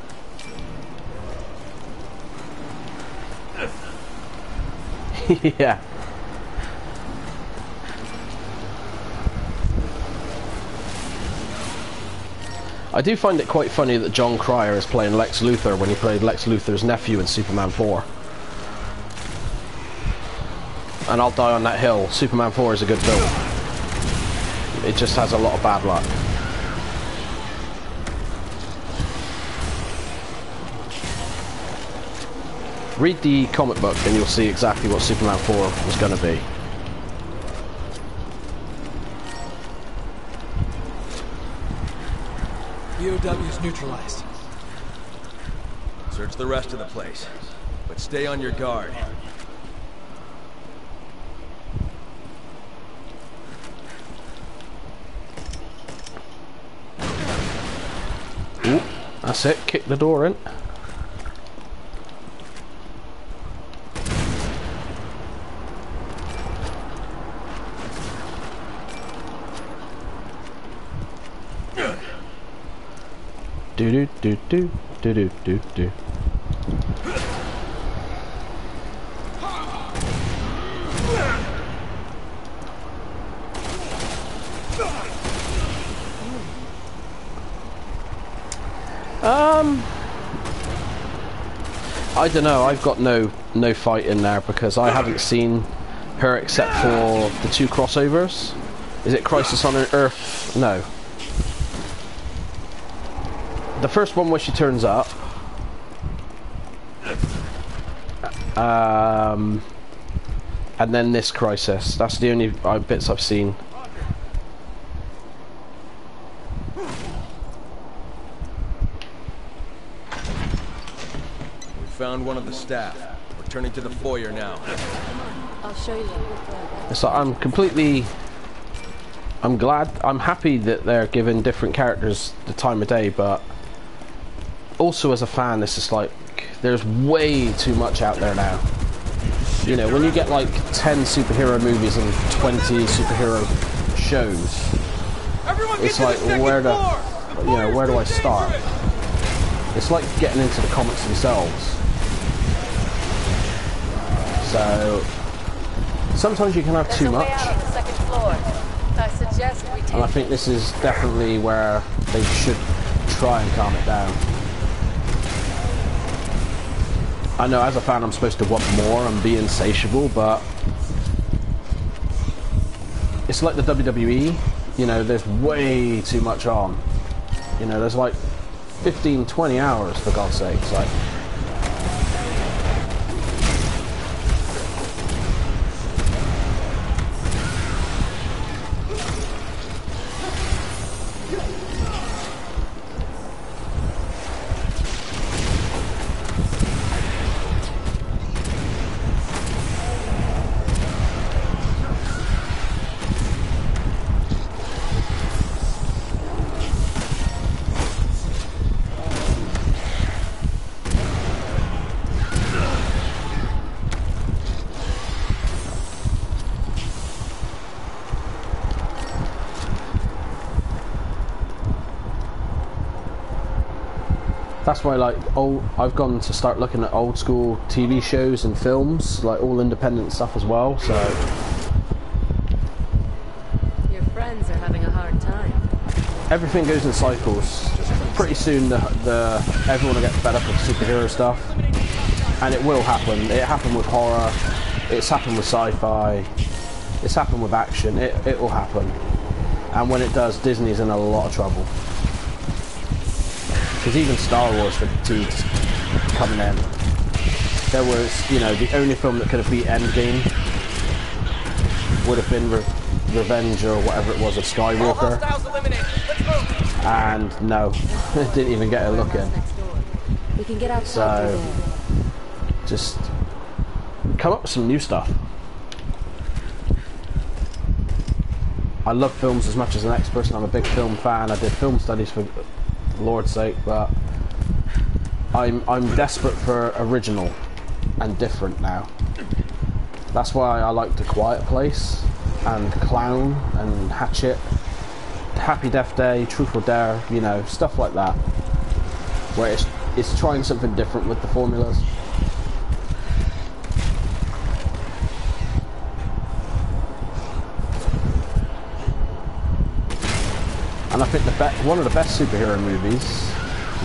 Yeah. I do find it quite funny that John Cryer is playing Lex Luthor when he played Lex Luthor's nephew in Superman 4. And I'll die on that hill. Superman 4 is a good film. It just has a lot of bad luck. Read the comic book and you'll see exactly what Superman 4 was going to be. EOW's neutralized. Search the rest of the place, but stay on your guard. Ooh, that's it, kick the door in. Do do do do do do do do. I don't know. I've got no fight in there because I haven't seen her except for the 2 crossovers. Is it Crisis on Earth? No. The first one where she turns up, and then this Crisis. That's the only bits I've seen. We found one of the staff. We're turning to the foyer now. I'll show you. It's like I'm happy that they're giving different characters the time of day, but also as a fan, it's just like there's way too much out there now. You know, when you get like 10 superhero movies and 20 superhero shows, it's like where do I start? It's like getting into the comics themselves. So sometimes you can have too much. And I think this is definitely where they should try and calm it down. I know as a fan I'm supposed to want more and be insatiable, but it's like the WWE, you know, there's way too much on. You know, there's like 15-20 hours for God's sake. It's like that's why, like, I've gone to start looking at old school TV shows and films, like all independent stuff as well. So Your friends are having a hard time. everything goes in cycles. Pretty soon, everyone will get fed up with superhero stuff, and it will happen. It happened with horror. It's happened with sci-fi. It's happened with action. It will happen. And when it does, Disney's in a lot of trouble. Because even Star Wars fatigued coming in. There was, you know, the only film that could have beat Endgame would have been Revenge or whatever it was of Skywalker. And no, it didn't even get a look in. We can get outside through there. Just come up with some new stuff. I love films as much as the next person. I'm a big film fan. I did film studies for Lord's sake, but I'm desperate for original and different now. That's why I like The Quiet Place and Clown and Hatchet, Happy Death Day, Truth or Dare, you know, stuff like that, where it's trying something different with the formulas. And I think one of the best superhero movies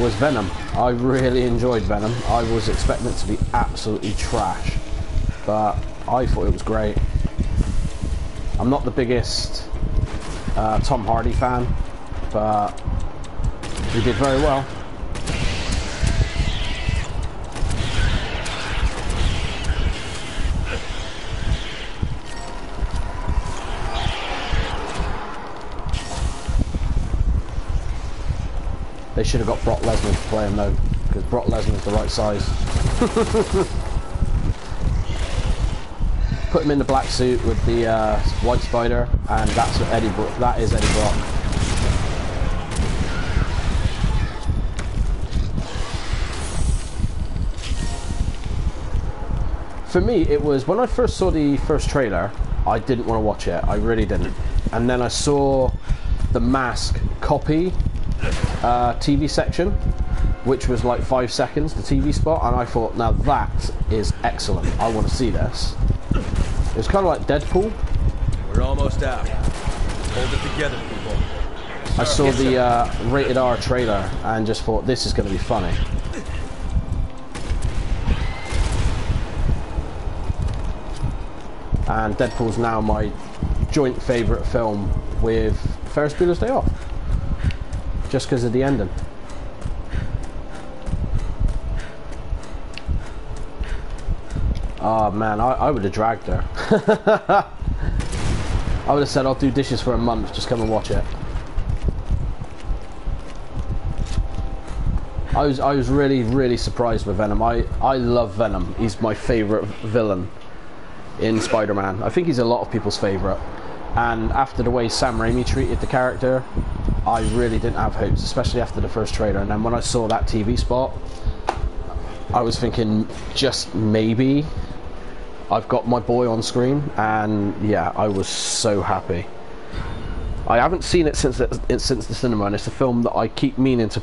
was Venom. I really enjoyed Venom. I was expecting it to be absolutely trash, but I thought it was great. I'm not the biggest Tom Hardy fan, but he did very well. They should have got Brock Lesnar to play him though, because Brock Lesnar's the right size. Put him in the black suit with the white spider, and that's what that is Eddie Brock. For me, it was when I first saw the first trailer, I didn't want to watch it. I really didn't. And then I saw the Mask copy TV section, which was like 5 seconds, the TV spot, and I thought, now that is excellent. I want to see this. It was kind of like Deadpool. We're almost out. Hold it together, people. I saw the rated R trailer and just thought, this is going to be funny. And Deadpool's now my joint favourite film with Ferris Bueller's Day Off, just because of the ending. Oh man, I would have dragged her. I would have said, I'll do dishes for a month, just come and watch it. I was really surprised with Venom. I love Venom. He's my favourite villain in Spider-Man. I think he's a lot of people's favourite. And after the way Sam Raimi treated the character, I really didn't have hopes, especially after the first trailer. And then when I saw that TV spot, I was thinking, just maybe I've got my boy on screen. And yeah, I was so happy. I haven't seen it since the cinema, and it's a film that I keep meaning to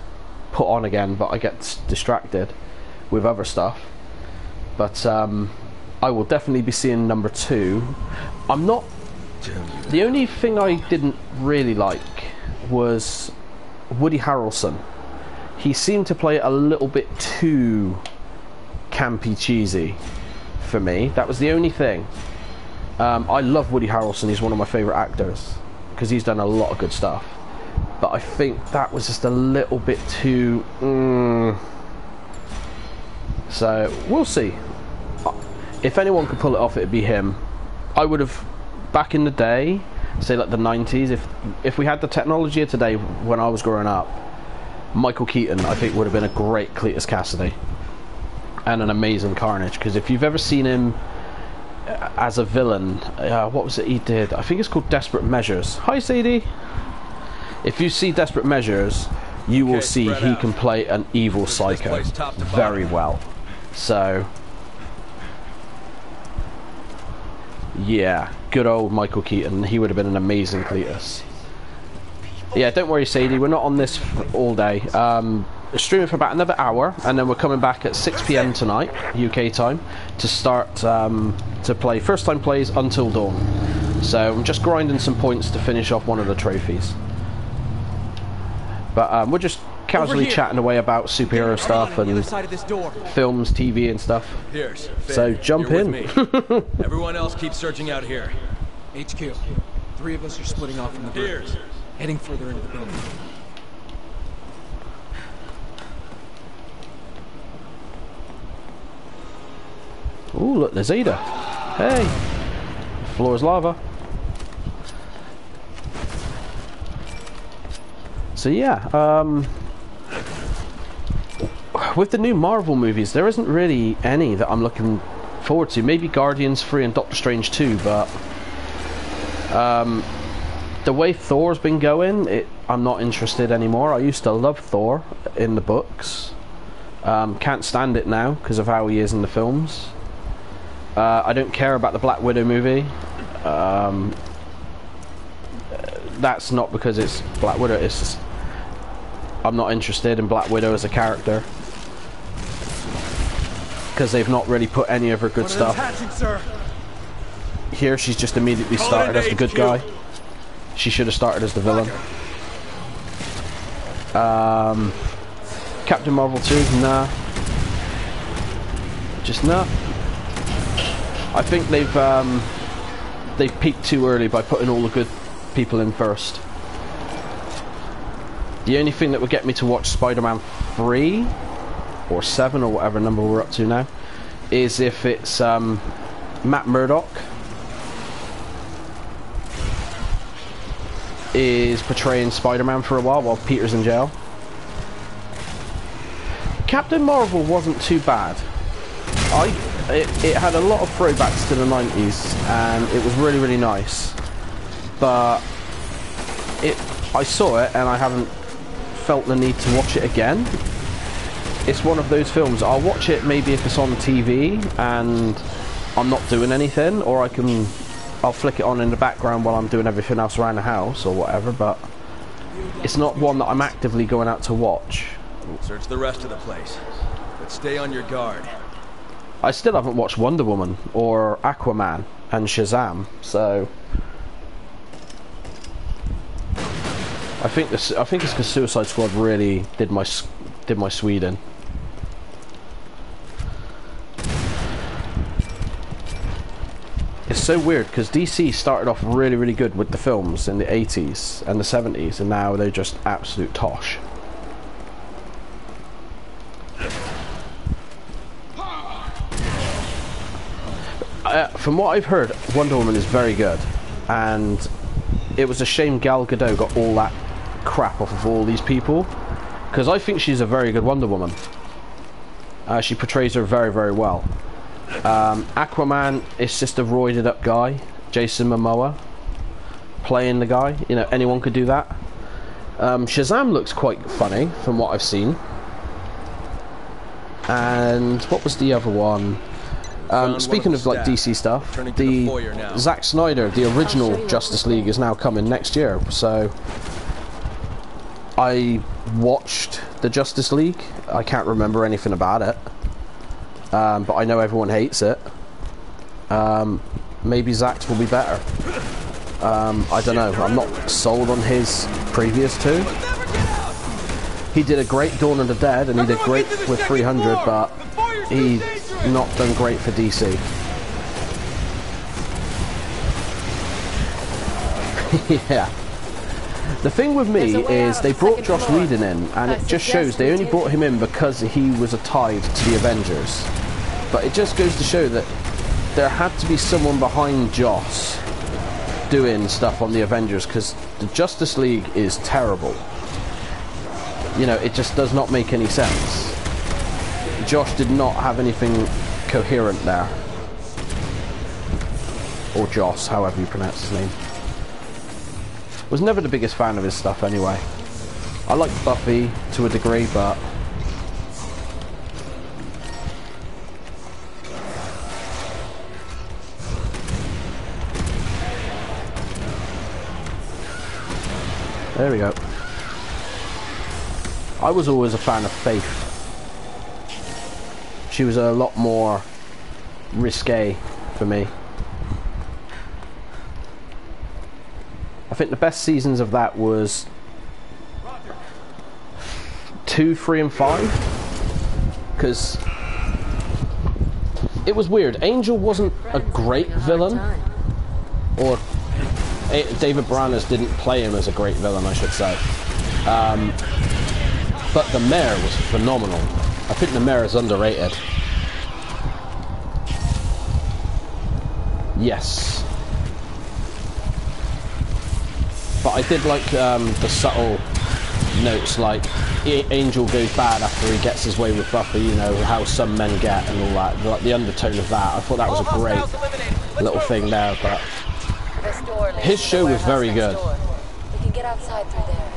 put on again, but I get distracted with other stuff. But I will definitely be seeing number 2. I'm not... The only thing I didn't really like was Woody Harrelson. He seemed to play it a little bit too campy, cheesy for me. That was the only thing. I love Woody Harrelson. He's one of my favourite actors because he's done a lot of good stuff. But I think that was just a little bit too... So, we'll see. If anyone could pull it off, it'd be him. I would have, back in the day, say like the 90s, if we had the technology of today when I was growing up, Michael Keaton, I think, would have been a great Cletus Cassidy and an amazing Carnage. Because if you've ever seen him as a villain, what was it he did? I think it's called Desperate Measures. Hi, Sadie. If you see Desperate Measures, you will see he can play an evil psycho very well. So... yeah, good old Michael Keaton. He would have been an amazing Cletus. Yeah, don't worry, Sadie. We're not on this all day. Streaming for about another hour, and then we're coming back at 6 PM tonight, UK time, to start to play first time plays Until Dawn. So I'm just grinding some points to finish off one of the trophies. But we're just casually chatting away about superhero stuff and films, TV and stuff. So jump in. Everyone else keeps searching out here. HQ. 3 of us are splitting off from the group, heading further into the building. Ooh, look, there's Ada. Hey! The floor is lava. So yeah, with the new Marvel movies, there isn't really any that I'm looking forward to. Maybe Guardians 3 and Doctor Strange 2, but the way Thor's been going, I'm not interested anymore. I used to love Thor in the books. Can't stand it now because of how he is in the films. I don't care about the Black Widow movie. That's not because it's Black Widow, it's just, I'm not interested in Black Widow as a character. Because they've not really put any of her good stuff. Here she's just immediately started as the good guy. She should have started as the villain. Captain Marvel 2, nah. Just nah. I think they've peaked too early by putting all the good people in first. The only thing that would get me to watch Spider-Man 3 or 7 or whatever number we're up to now is if it's Matt Murdock is portraying Spider-Man for a while Peter's in jail. Captain Marvel wasn't too bad. It had a lot of throwbacks to the 90s and it was really, really nice. But I saw it and I haven't felt the need to watch it again. It's one of those films, I'll watch it maybe if it's on TV and I'm not doing anything, or I'll flick it on in the background while I'm doing everything else around the house or whatever, but it's not one that I'm actively going out to watch. Search the rest of the place, but stay on your guard. I still haven't watched Wonder Woman or Aquaman and Shazam, so I think it's because Suicide Squad really did my Sweden. It's so weird because DC started off really, really good with the films in the 80s and the 70s, and now they're just absolute tosh. From what I've heard, Wonder Woman is very good, and it was a shame Gal Gadot got all that crap off of all these people, because I think she's a very good Wonder Woman. She portrays her very, very well. Aquaman is just a roided up guy, Jason Momoa playing the guy. You know, anyone could do that. Shazam looks quite funny from what I've seen. And what was the other one? Speaking of like DC stuff, the Zack Snyder, the original Justice League, is now coming next year. So I watched the Justice League. I can't remember anything about it, but I know everyone hates it. Maybe Zack's will be better. I don't know. I'm not sold on his previous two. He did a great Dawn of the Dead, and he did great with 300, but he's not done great for DC. Yeah. The thing with me is they brought Joss Whedon in, and it just shows they only brought him in because he was tied to the Avengers. But it just goes to show that there had to be someone behind Joss doing stuff on the Avengers, because the Justice League is terrible. You know, it just does not make any sense. Josh did not have anything coherent there. Or Joss, however you pronounce his name. Was never the biggest fan of his stuff anyway. I like Buffy to a degree, but there we go. I was always a fan of Faith. She was a lot more risque for me. I think the best seasons of that was 2, 3 and 5, because it was weird. Angel wasn't a great villain, or David Boreanaz didn't play him as a great villain, I should say. But the mayor was phenomenal. I think the mayor is underrated. Yes. But I did like the subtle notes, like Angel goes bad after he gets his way with Buffy, you know, how some men get and all that. Like the undertone of that, I thought that was a great little thing there, but his show was very good. We can get outside through there.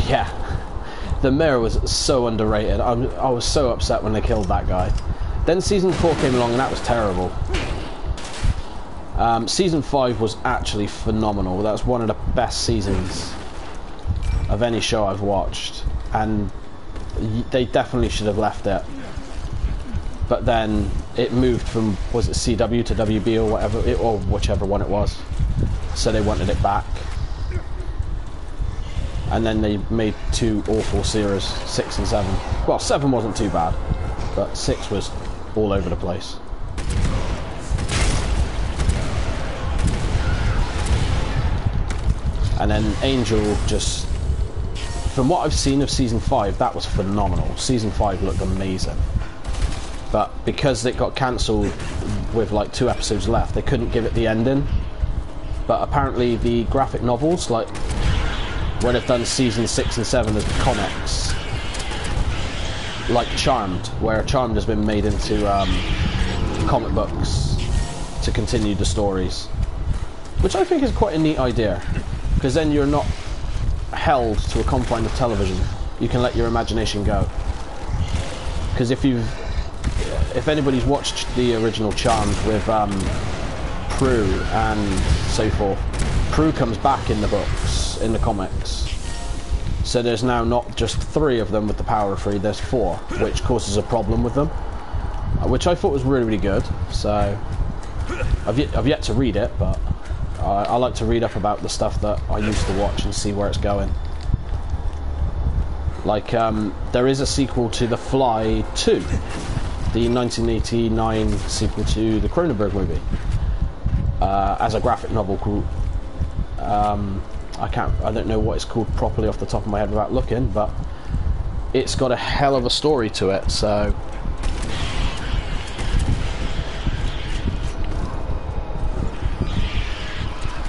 Yeah. The Mayor was so underrated. I was so upset when they killed that guy. Then season 4 came along and that was terrible. Season 5 was actually phenomenal. That was one of the best seasons of any show I've watched, and they definitely should have left it. But then it moved from, was it CW to WB or whatever, or whichever one it was. So they wanted it back. And then they made 2 awful series, 6 and 7. Well, 7 wasn't too bad, but 6 was all over the place. And then Angel just, from what I've seen of season 5, that was phenomenal. Season 5 looked amazing. But because it got cancelled with like 2 episodes left, they couldn't give it the ending. But apparently the graphic novels, like where they've done season 6 and 7 as the comics, like Charmed, where Charmed has been made into comic books to continue the stories, which I think is quite a neat idea, because then you're not held to a confine of television. You can let your imagination go. Because if anybody's watched the original Charmed with Prue and so forth, Prue comes back in the books, in the comics. So there's now not just 3 of them with the power of 3, there's 4, which causes a problem with them, which I thought was really, really good. So I've yet to read it, but I like to read up about the stuff that I used to watch and see where it's going. Like there is a sequel to The Fly 2, the 1989 sequel to the Cronenberg movie, as a graphic novel called, I don't know what it's called properly off the top of my head without looking, but it's got a hell of a story to it. So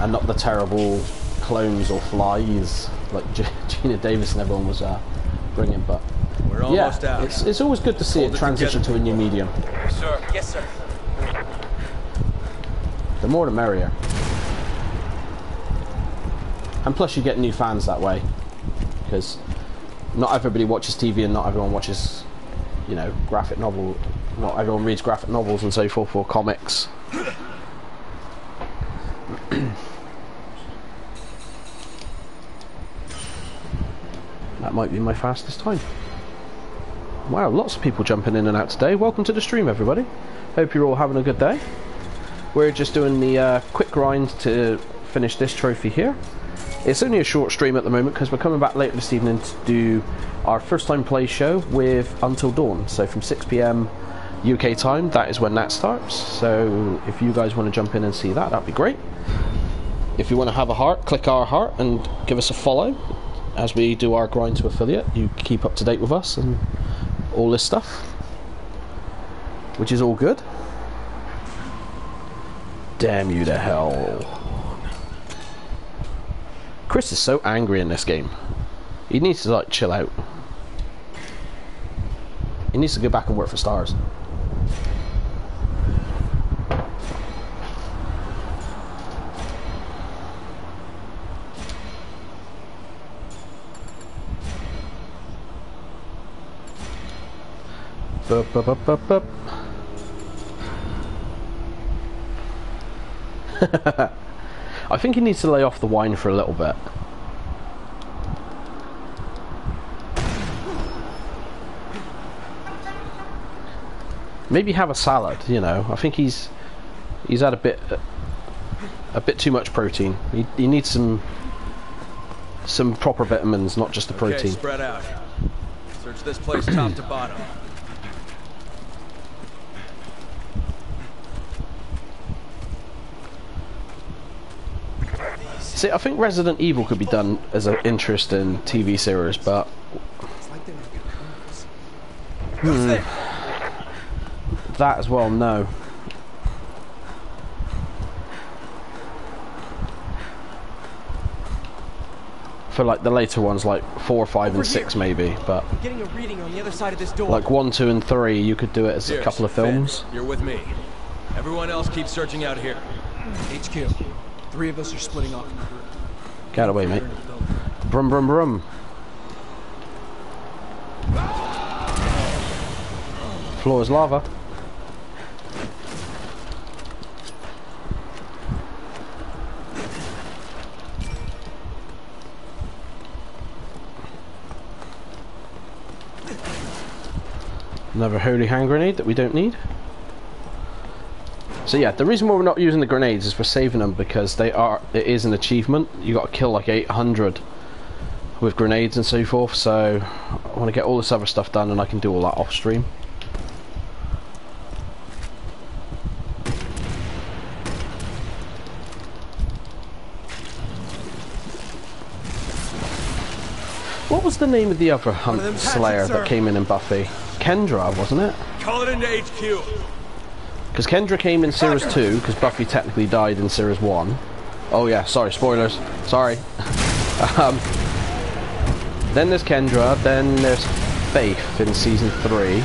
and not the terrible clones or flies like Gina Davis and everyone was bringing, but we're almost out. It's always good to see it transition to a new medium. Yes, sir. Yes, sir. The more the merrier. And plus you get new fans that way, because not everybody watches TV and not everyone watches, you know, graphic novel, not everyone reads graphic novels and so forth, or comics. That might be my fastest time. Wow, lots of people jumping in and out today. Welcome to the stream, everybody. Hope you're all having a good day. We're just doing the quick grind to finish this trophy here. It's only a short stream at the moment because we're coming back later this evening to do our first time play show with Until Dawn. So from 6 PM UK time, that is when that starts. So if you guys want to jump in and see that, that'd be great. If you want to have a heart, click our heart and give us a follow as we do our grind to affiliate. You keep up to date with us and all this stuff, which is all good. Damn you to hell. Chris is so angry in this game. He needs to like chill out. He needs to go back and work for Stars. Bup, bup, bup, bup, bup. I think he needs to lay off the wine for a little bit. Maybe have a salad, you know. I think he's had a bit too much protein. He needs some proper vitamins, not just the protein. Okay, spread out. Search this place top to bottom. See, I think Resident Evil could be done as an interesting TV series, but that as well, no. For like the later ones, like 4, 5, and 6 maybe, but I'm getting a reading on the other side of this door. like 1, 2, and 3, you could do it as a Pierce, couple of films. Finn, you're with me. Everyone else keep searching out here. HQ. 3 of us are splitting off. Get away, mate. Brum, brum, brum. Floor is lava. Another holy hand grenade that we don't need. So yeah, the reason why we're not using the grenades is we're saving them because it is an achievement. You got to kill like 800 with grenades and so forth. So I want to get all this other stuff done, and I can do all that off stream. What was the name of the other hunt slayer that came in Buffy? Kendra, wasn't it? Call it into HQ. Because Kendra came in series 2, because Buffy technically died in series 1. Oh yeah, sorry, spoilers. Sorry. Then there's Kendra, then there's Faith in season 3.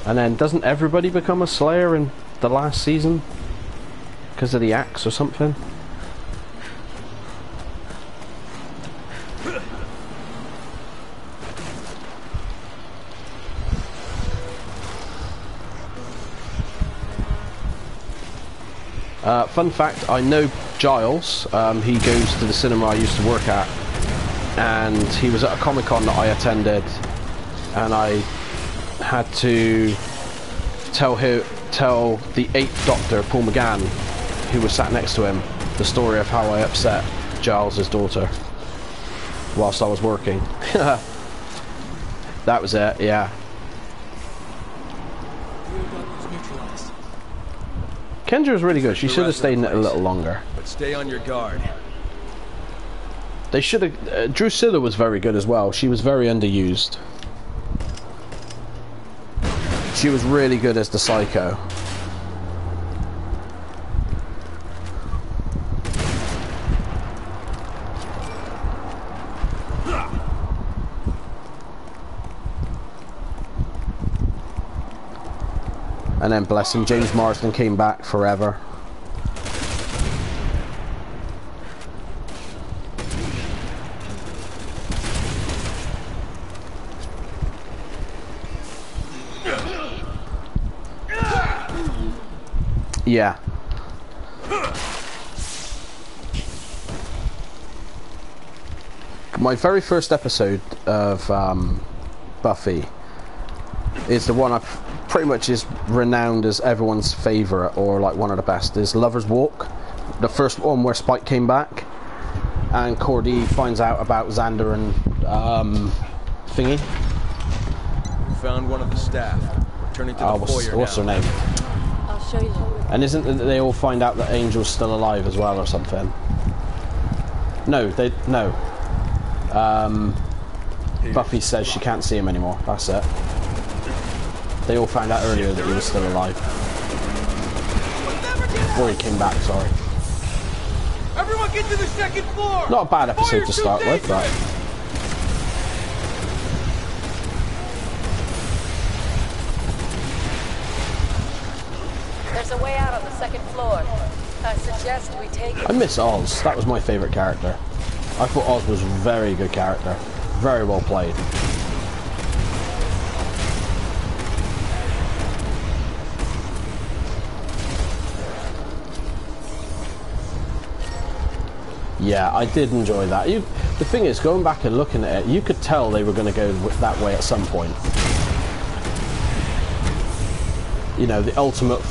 And then doesn't everybody become a Slayer in the last season? Because of the axe or something? Fun fact, I know Giles. He goes to the cinema I used to work at, and he was at a Comic-Con that I attended, and I had to tell the 8th Doctor, Paul McGann, who was sat next to him, the story of how I upset Giles' daughter whilst I was working. That was it, yeah. Kendra was really good. She should have stayed in it a little longer. But stay on your guard. They should have. Drusilla was very good as well. She was very underused. She was really good as the Psycho. And then, bless him, James Marsden came back forever. Yeah. My very first episode of Buffy is the one I pretty much is renowned as everyone's favourite, or like one of the best, is Lover's Walk. The first one where Spike came back and Cordy finds out about Xander and Thingy. We found one of the staff. Returning to the foyer what's her name? I'll show you. And isn't it that they all find out that Angel's still alive as well or something? No, no. Buffy says she can't see him anymore. That's it. They all found out earlier that he was still alive. Before he came back, sorry. Everyone get to the second floor! Not a bad episode to start with, but... There's a way out on the second floor. I suggest we take it. I miss Oz. That was my favourite character. I thought Oz was a very good character. Very well played. Yeah, I did enjoy that. The thing is, going back and looking at it, you could tell they were going to go that way at some point. You know, the ultimate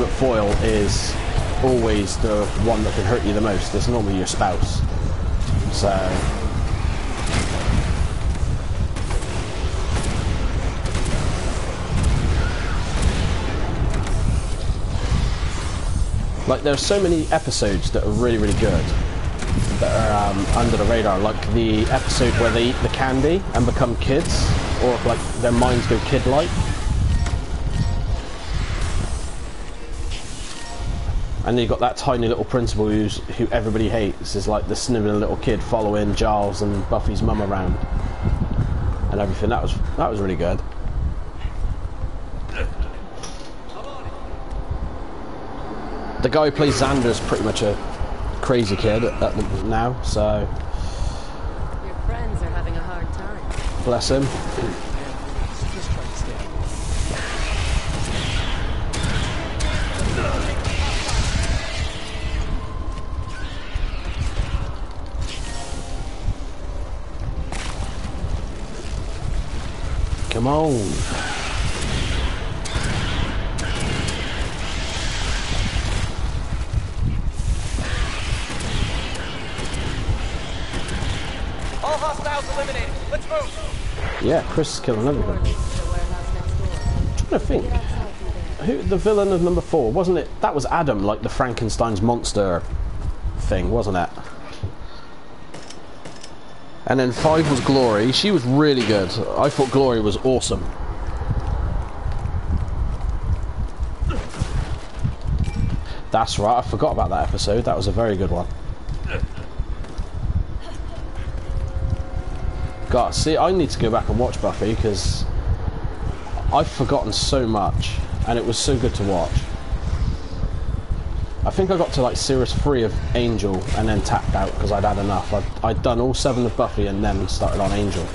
foil is always the one that can hurt you the most. It's normally your spouse. So... like, there's so many episodes that are really, really good that are under the radar. Like the episode where they eat the candy and become kids, or like their minds go kid-like. And you got that tiny little principal who everybody hates, is like the sniveling little kid following Giles and Buffy's mum around and everything. That was really good. The guy who plays Xander's pretty much a crazy kid now, so Your friends are having a hard time. bless him. Just try to stay out of the way. Come on. All hostiles eliminated. Let's move. Yeah, Chris is killing everything. Door leads to the warehouse next door. I'm trying to think. Get outside through there. Who the villain of number 4, wasn't it? That was Adam, like the Frankenstein's monster thing, wasn't it? And then 5 was Glory. She was really good. I thought Glory was awesome. That's right, I forgot about that episode. That was a very good one. God, see, I need to go back and watch Buffy because I've forgotten so much and it was so good to watch. I think I got to like series 3 of Angel and then tapped out because I'd had enough. I'd done all 7 of Buffy and then started on Angel.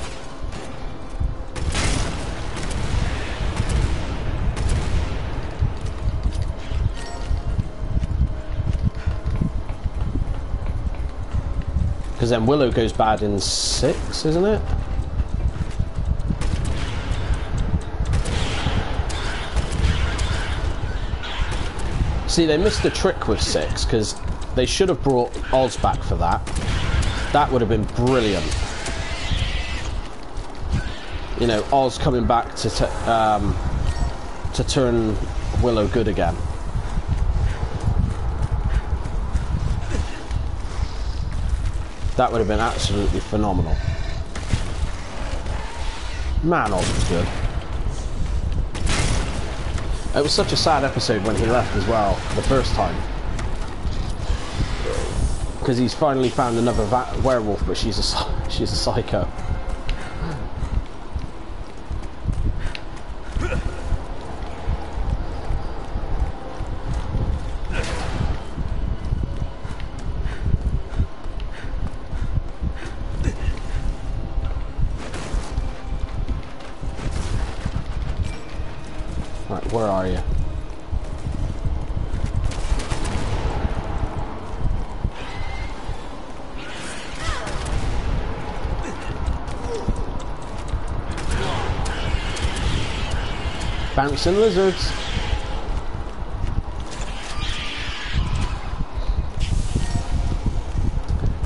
Because then Willow goes bad in 6, isn't it? See, they missed the trick with 6 because they should have brought Oz back for that. That would have been brilliant. You know, Oz coming back to turn Willow good again. That would have been absolutely phenomenal. Man, Oz was good. It was such a sad episode when he left as well, the first time. Because he's finally found another werewolf, but she's a psycho. Right, where are you? Bouncing lizards.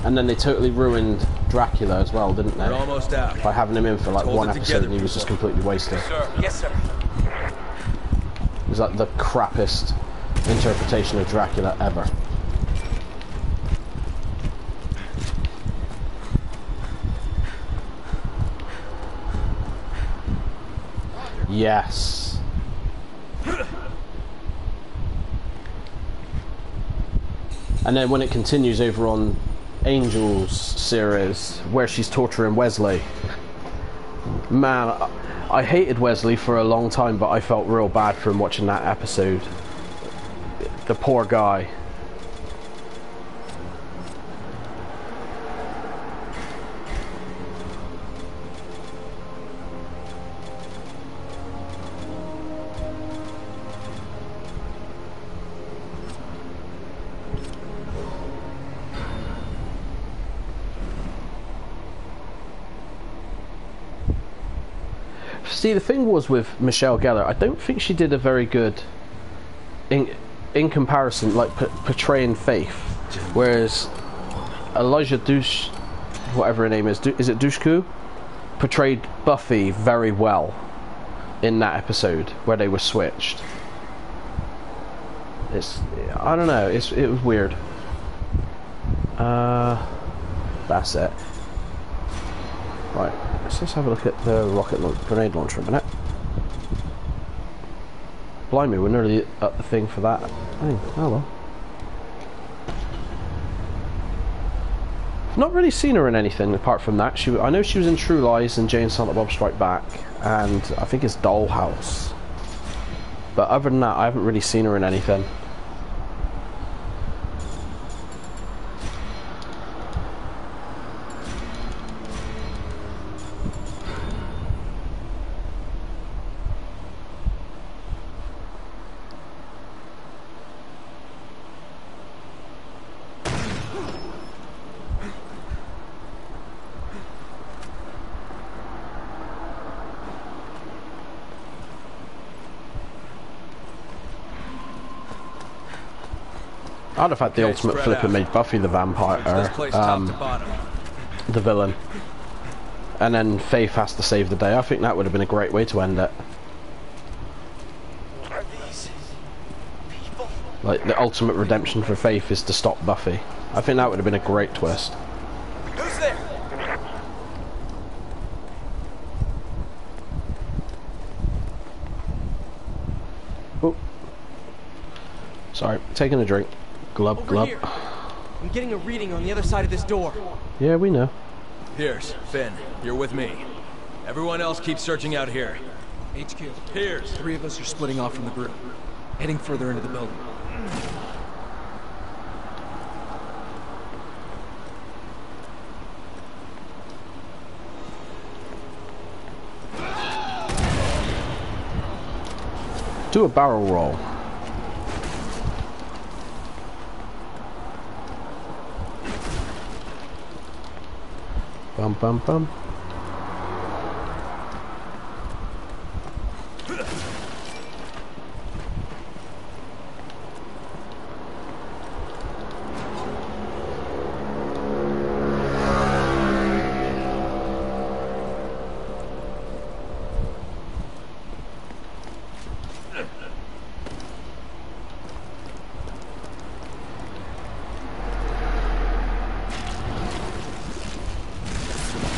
And then they totally ruined Dracula as well, didn't they? We're almost out. By having him in for like Hold one it episode together, and he was just completely wasted. Sir. Yes, sir. It was like the crappiest interpretation of Dracula ever. Yes. And then when it continues over on Angel's series, where she's torturing Wesley, man, I hated Wesley for a long time, but I felt real bad for him watching that episode. The poor guy. See, the thing was with Michelle Gellar, I don't think she did a very good, in comparison, like portraying Faith. Whereas Elijah Dush, whatever her name is it Dushku, portrayed Buffy very well in that episode where they were switched. I don't know, it was weird. That's it. Right, let's just have a look at the grenade launcher a minute. Blimey, we're nearly at the thing for that thing. Oh well. Not really seen her in anything apart from that. I know she was in True Lies and Jay and Silent Bob Strike Back, and I think it's Dollhouse. But other than that, I haven't really seen her in anything. I'd have had the ultimate flip and made Buffy the vampire, the villain, and then Faith has to save the day. I think that would have been a great way to end it. Are these people? Like, the ultimate redemption for Faith is to stop Buffy. I think that would have been a great twist. Who's there? Oh, sorry, taking a drink. Glub, Over glub. here. I'm getting a reading on the other side of this door. Yeah, we know. Piers, Finn, you're with me. Everyone else keep searching out here. HQ. Piers. 3 of us are splitting off from the group, heading further into the building. Do a barrel roll. Bum bum bum.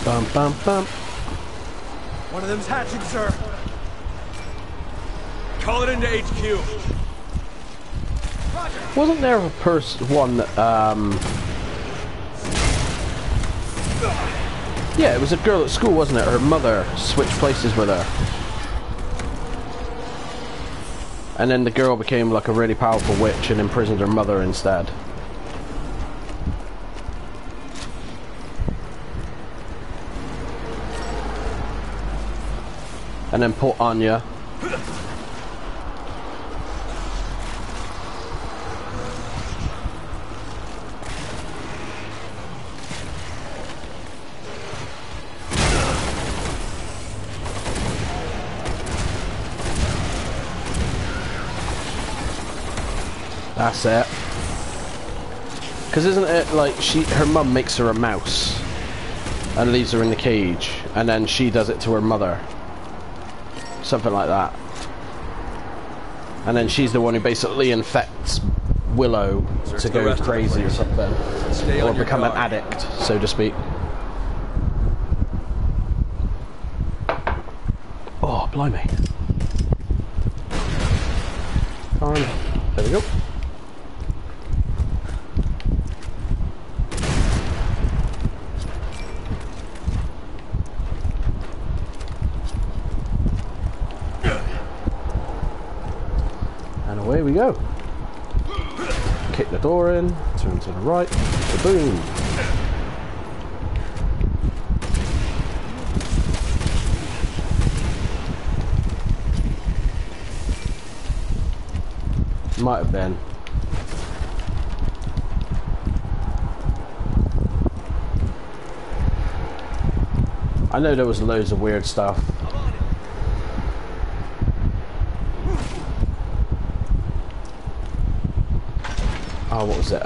Bum bum bum. One of them's hatching, sir. Call it into HQ. Wasn't there a one that, yeah, it was a girl at school, wasn't it? Her mother switched places with her. And then the girl became like a really powerful witch and imprisoned her mother instead. And then put Anya. That's it. Because isn't it like her mum makes her a mouse and leaves her in the cage, and then she does it to her mother. Something like that. And then she's the one who basically infects Willow to go crazy or something. Or become an addict, so to speak. Oh, blimey. There we go. Away we go. Kick the door in, turn to the right, boom. Might have been. I know there was loads of weird stuff. Oh, what was it?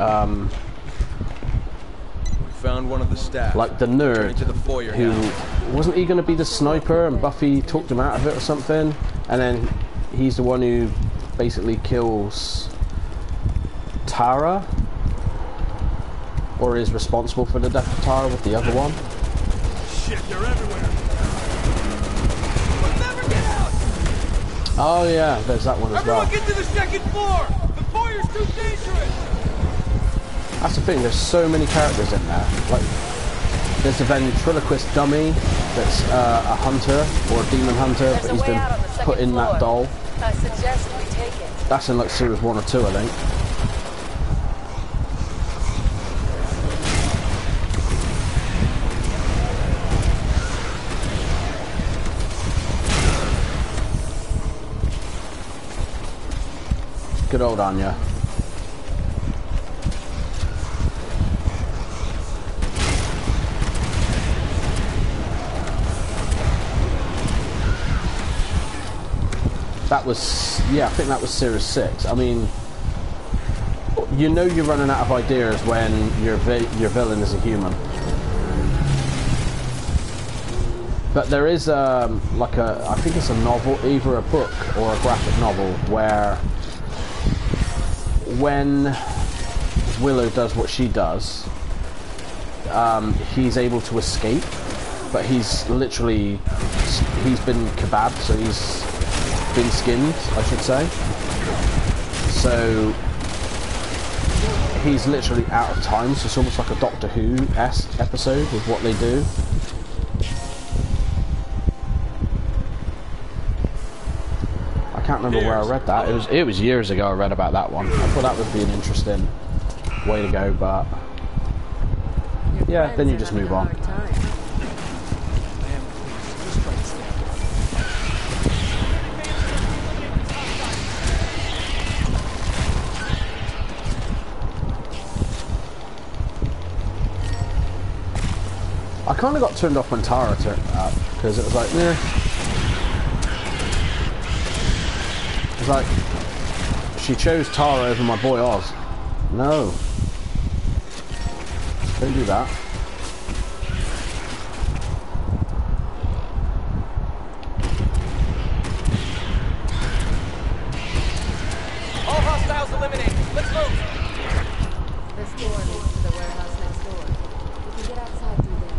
We found one of the staff. Like the nerd to the foyer who now. wasn't he going to be the sniper, and Buffy talked him out of it or something, and then he's the one who basically kills Tara, or is responsible for the death of Tara with the other one. Shit, they're everywhere. We'll never get out. Oh yeah, there's that one as well. Everyone get to the second floor. The foyer's too dangerous. That's the thing, there's so many characters in there. Like, there's the ventriloquist dummy that's a hunter, or a demon hunter, but he's been put in that doll. I suggest we take it. That's in like series 1 or 2, I think. Good old Anya. That was, yeah, I think that was series 6. I mean, you know you're running out of ideas when your villain is a human. But there is like I think it's a novel, either a book or a graphic novel, where when Willow does what she does, he's able to escape, but he's been kebabbed, so he's been skinned, I should say. So he's literally out of time, so it's almost like a Doctor Who-esque episode with what they do. I can't remember where I read that. It was years ago I read about that one. I thought that would be an interesting way to go, but yeah, then you just move on. I kind of got turned off when Tara turned up, because it was like, meh. It's like, she chose Tara over my boy Oz. No. Don't do that. All hostiles eliminated. Let's move. This door leads to the warehouse next door. We can get outside through there.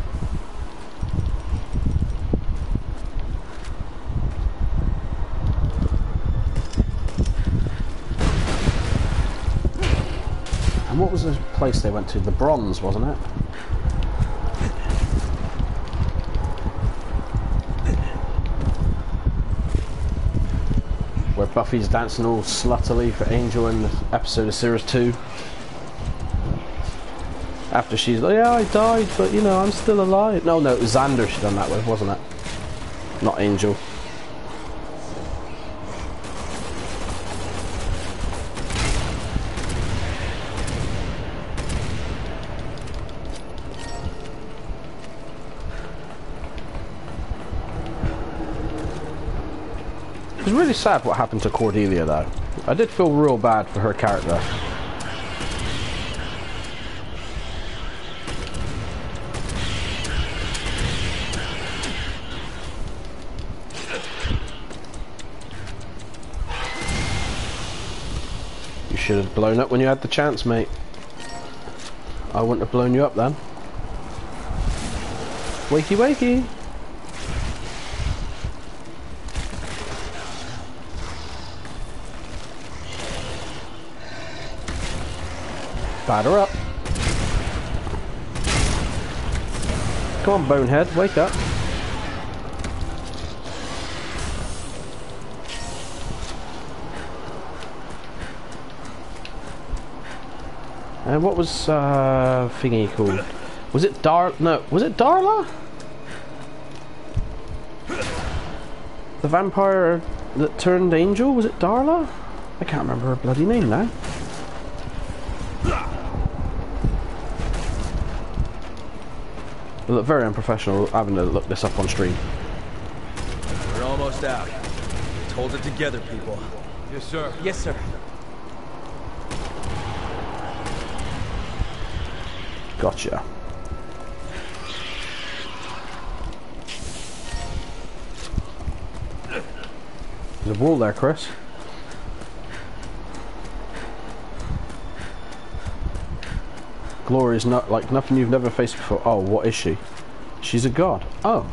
And what was the place they went to? The Bronze, wasn't it? Where Buffy's dancing all sluttily for Angel in the episode of Series 2. After she's like, yeah, I died, but you know, I'm still alive. No, it was Xander she done that with, wasn't it? Not Angel. It was really sad what happened to Cordelia, though. I did feel real bad for her character. You should have blown up when you had the chance, mate. I wouldn't have blown you up then. Wakey wakey! Batter up. Come on, bonehead, wake up. And what was thingy called? Was it No, was it Darla? The vampire that turned angel? Was it Darla? I can't remember her bloody name now. They look very unprofessional having to look this up on stream. We're almost out. Let's hold it together, people. Yes, sir. Yes, sir. Gotcha. There's a wall there, Chris. Glory is not like nothing you've never faced before. Oh, what is she? She's a god. Oh.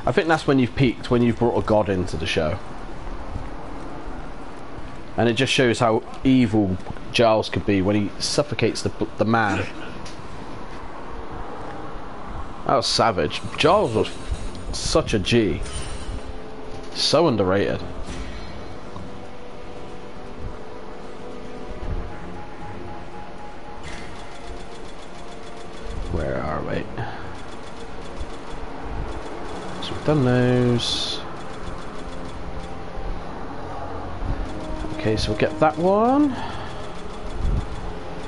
I think that's when you've peaked, when you've brought a god into the show. And it just shows how evil Giles could be when he suffocates the man. That was savage. Giles was such a G. So underrated. Where are we? So we've done those. Okay, so we'll get that one.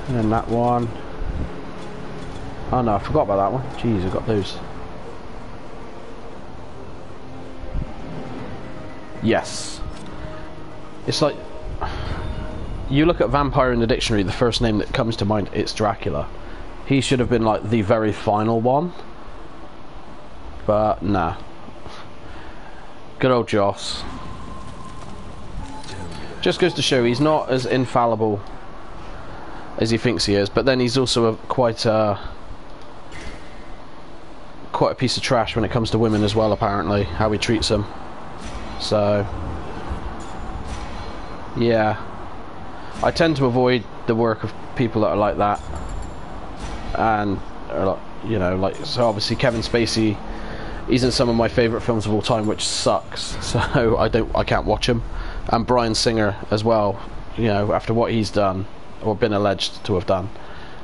And then that one. Oh no, I forgot about that one. Jeez, I got those. Yes. It's like... You look at vampire in the dictionary, the first name that comes to mind, it's Dracula. He should have been like the very final one. But nah. Good old Joss. Just goes to show he's not as infallible as he thinks he is, but then he's also quite a piece of trash when it comes to women as well, apparently, how he treats them. So yeah, I tend to avoid the work of people that are like that, and you know, like, so obviously Kevin Spacey, he's in some of my favourite films of all time, which sucks, so I can't watch him. And Bryan Singer as well, you know, after what he's done or been alleged to have done,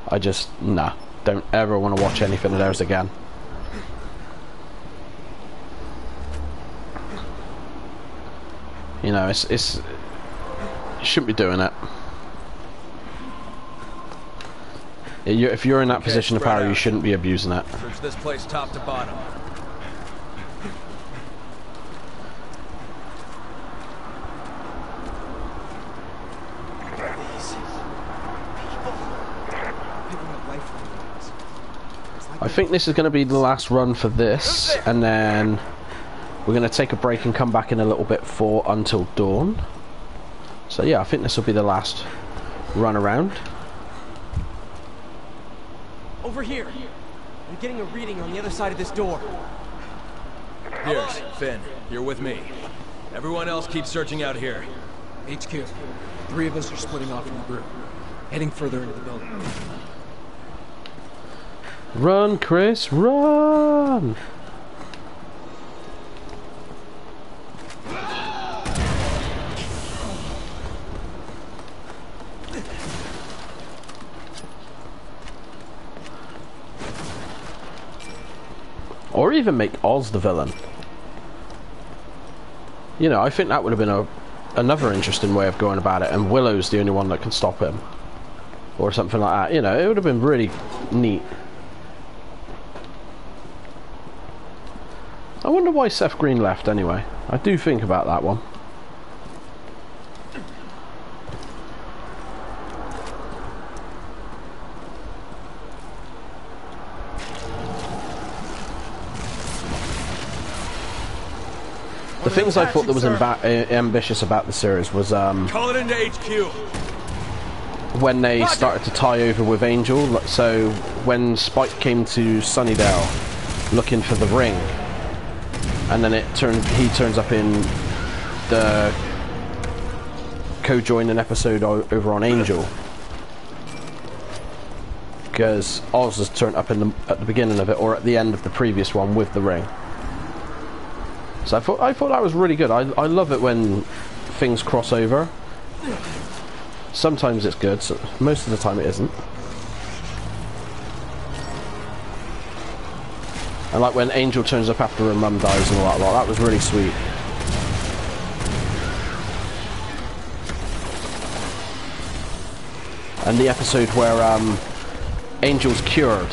I just don't ever want to watch anything of theirs again. You know, it's you shouldn't be doing it. If you're in that position of power, you shouldn't be abusing it. Search this place top to bottom. I think this is going to be the last run for this, and then we're going to take a break and come back in a little bit for Until Dawn. So yeah, I think this will be the last run around. Over here. I'm getting a reading on the other side of this door. Pierce, Finn, you're with me. Everyone else keep searching out here. HQ. 3 of us are splitting off from the group, heading further into the building. Run, Chris, run! Or even make Oz the villain. You know, I think that would have been another interesting way of going about it, and Willow's the only one that can stop him. Or something like that. You know, it would have been really neat. I wonder why Seth Green left anyway. I do think about that one. The things I thought that was ambitious about the series was Call it into HQ. when they started to tie over with Angel. So when Spike came to Sunnydale looking for the ring, and then he turns up in the co-joining episode over on Angel, because Oz has turned up at the beginning of it, or at the end of the previous one with the ring. So I thought that was really good. I love it when things cross over. Sometimes it's good, so most of the time it isn't. And like when Angel turns up after her mum dies and all that lot, that was really sweet. And the episode where Angel's cured,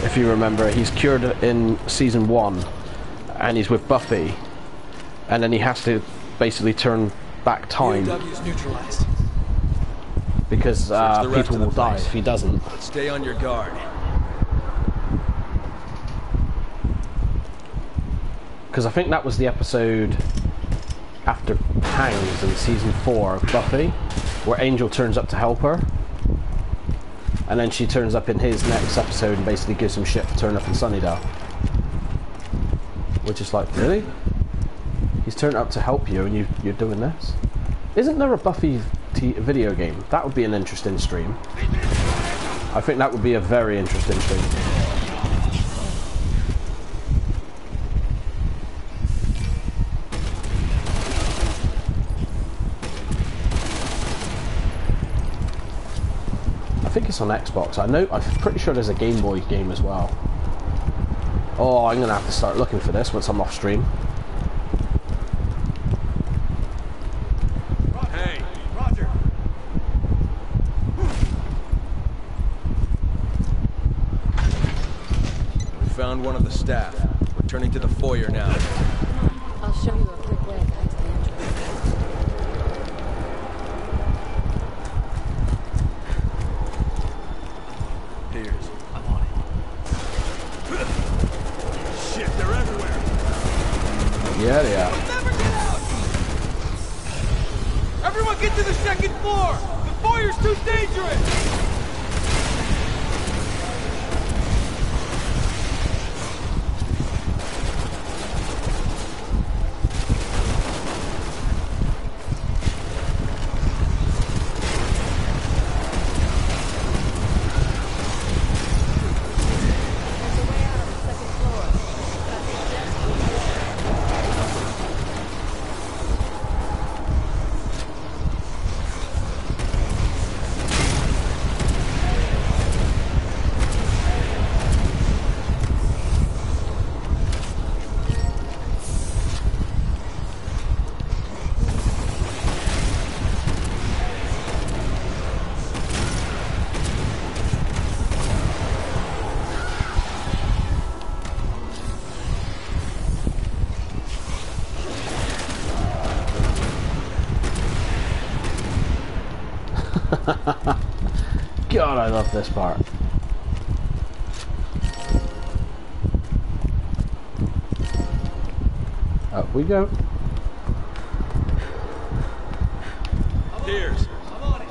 if you remember, he's cured in season 1, and he's with Buffy, and then he has to basically turn back time neutralized. because people will die if he doesn't. But stay on your guard. Because I think that was the episode after Pangs in season 4 of Buffy, where Angel turns up to help her, and then she turns up in his next episode and basically gives him shit for turning up in Sunnydale. Which is like, really? He's turned up to help you and you're doing this? Isn't there a Buffy video game? That would be an interesting stream. I think that would be a very interesting stream. I think it's on Xbox. I'm pretty sure there's a Game Boy game as well. Oh, I'm gonna have to start looking for this once I'm off stream. Hey, Roger. We found one of the staff. We're turning to the foyer now. I'll show you a quick way back to the entrance. Piers. I'm on it. Shit, they're everywhere. Yeah, they are. We'll never get out! Everyone get to the second floor! The foyer's too dangerous! There's a way out on the second floor. God, I love this part. Up we go. Piers. I'm on it.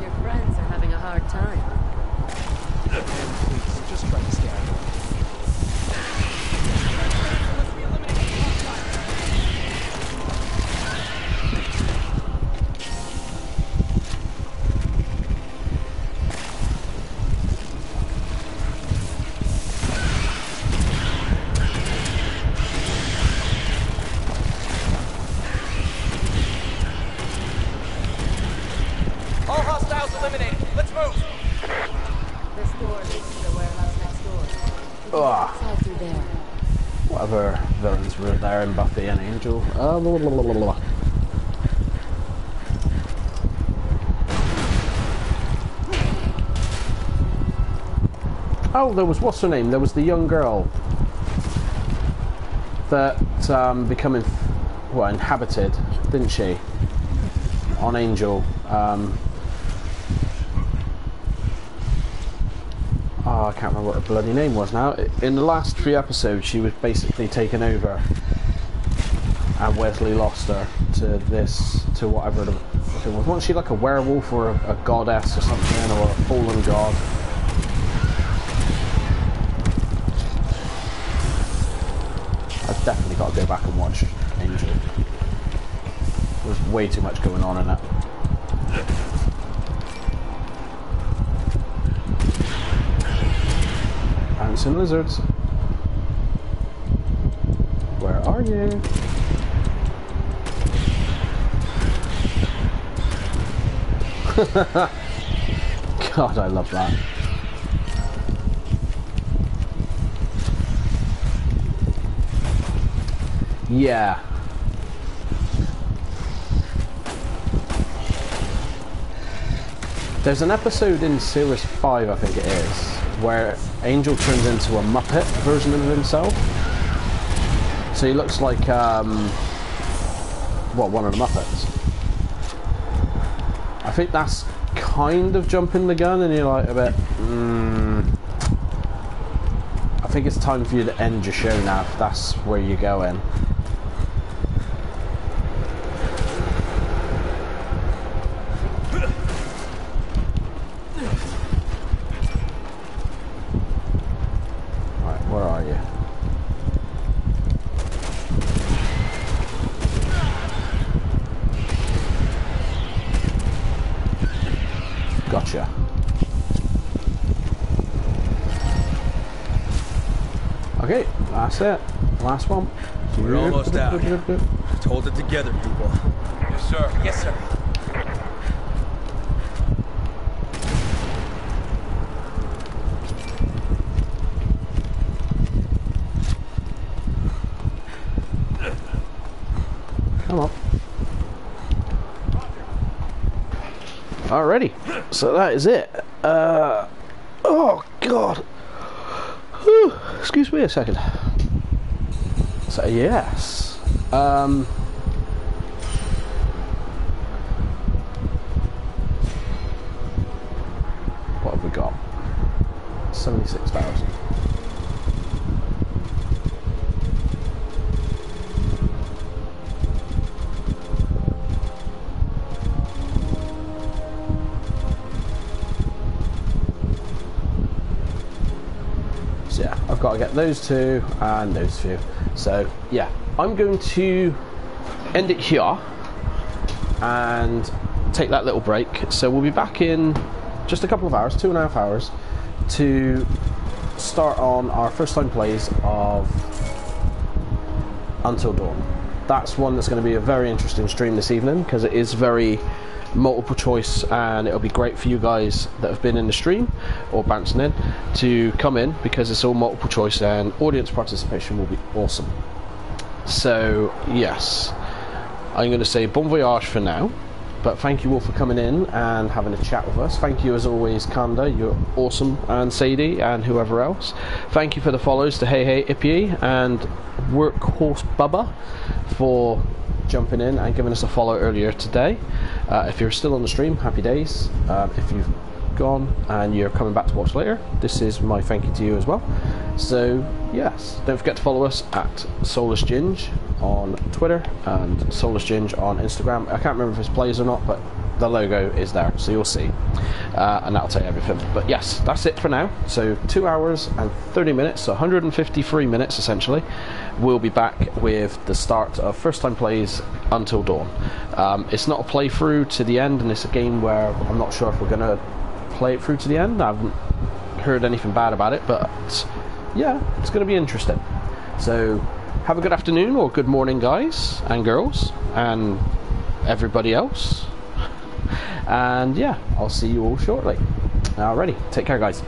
Your friends are having a hard time. Please, just try to stay out of the way. All hostiles eliminated. Let's move. This door leads to the warehouse next door. We can get Ugh. outside through there. Whatever villains were there in Buffy and Angel. Blah, blah, blah, blah, blah. Oh, there was, what's her name? There was the young girl that becoming, well, inhabited, didn't she? On Angel. Oh, I can't remember what her bloody name was now. In the last 3 episodes, she was basically taken over, and Wesley lost her to this, to whatever the thing was. Wasn't she like a werewolf or a goddess or something, or a fallen god? I've definitely got to go back and watch Angel. There's way too much going on in it. Bouncing lizards. Where are you? God, I love that. Yeah. There's an episode in Series 5, I think it is, where Angel turns into a Muppet version of himself. So he looks like, well, one of the Muppets. I think that's kind of jumping the gun, and you're like a bit, I think it's time for you to end your show now, if that's where you're going. Gotcha. Okay, that's it. Last one. We're almost out. Just hold it together, people. Yes, sir. Yes, sir. Come on. Alrighty, so that is it. Oh god. Whew. Excuse me a second. So yes. What have we got? 76,000. So yeah, I've got to get those two and those two. So yeah, I'm going to end it here and take that little break. So we'll be back in just a couple of hours, 2.5 hours, to start on our first time plays of Until Dawn. That's one that's going to be a very interesting stream this evening because it is very multiple choice, and it'll be great for you guys that have been in the stream or bouncing in to come in because it's all multiple choice and audience participation will be awesome. So yes, I'm going to say bon voyage for now, but thank you all for coming in and having a chat with us. Thank you as always, Kanda, you're awesome, and Sadie and whoever else. Thank you for the follows to Hey Hey Ippy and Workhorse Bubba for jumping in and giving us a follow earlier today. If you're still on the stream, happy days. If you've gone and you're coming back to watch later, this is my thank you to you as well. So yes, don't forget to follow us at Soulless Ginge on Twitter and Soulless Ginge on Instagram. I can't remember if it's plays or not, but the logo is there, so you'll see, and that'll tell you everything. But yes, that's it for now. So 2 hours and 30 minutes, so 153 minutes essentially. We'll be back with the start of first time plays Until Dawn. It's not a playthrough to the end, and it's a game where I'm not sure if we're going to play it through to the end. I haven't heard anything bad about it, but yeah, it's going to be interesting. So have a good afternoon or good morning, guys and girls and everybody else. And yeah, I'll see you all shortly. Alrighty, take care, guys.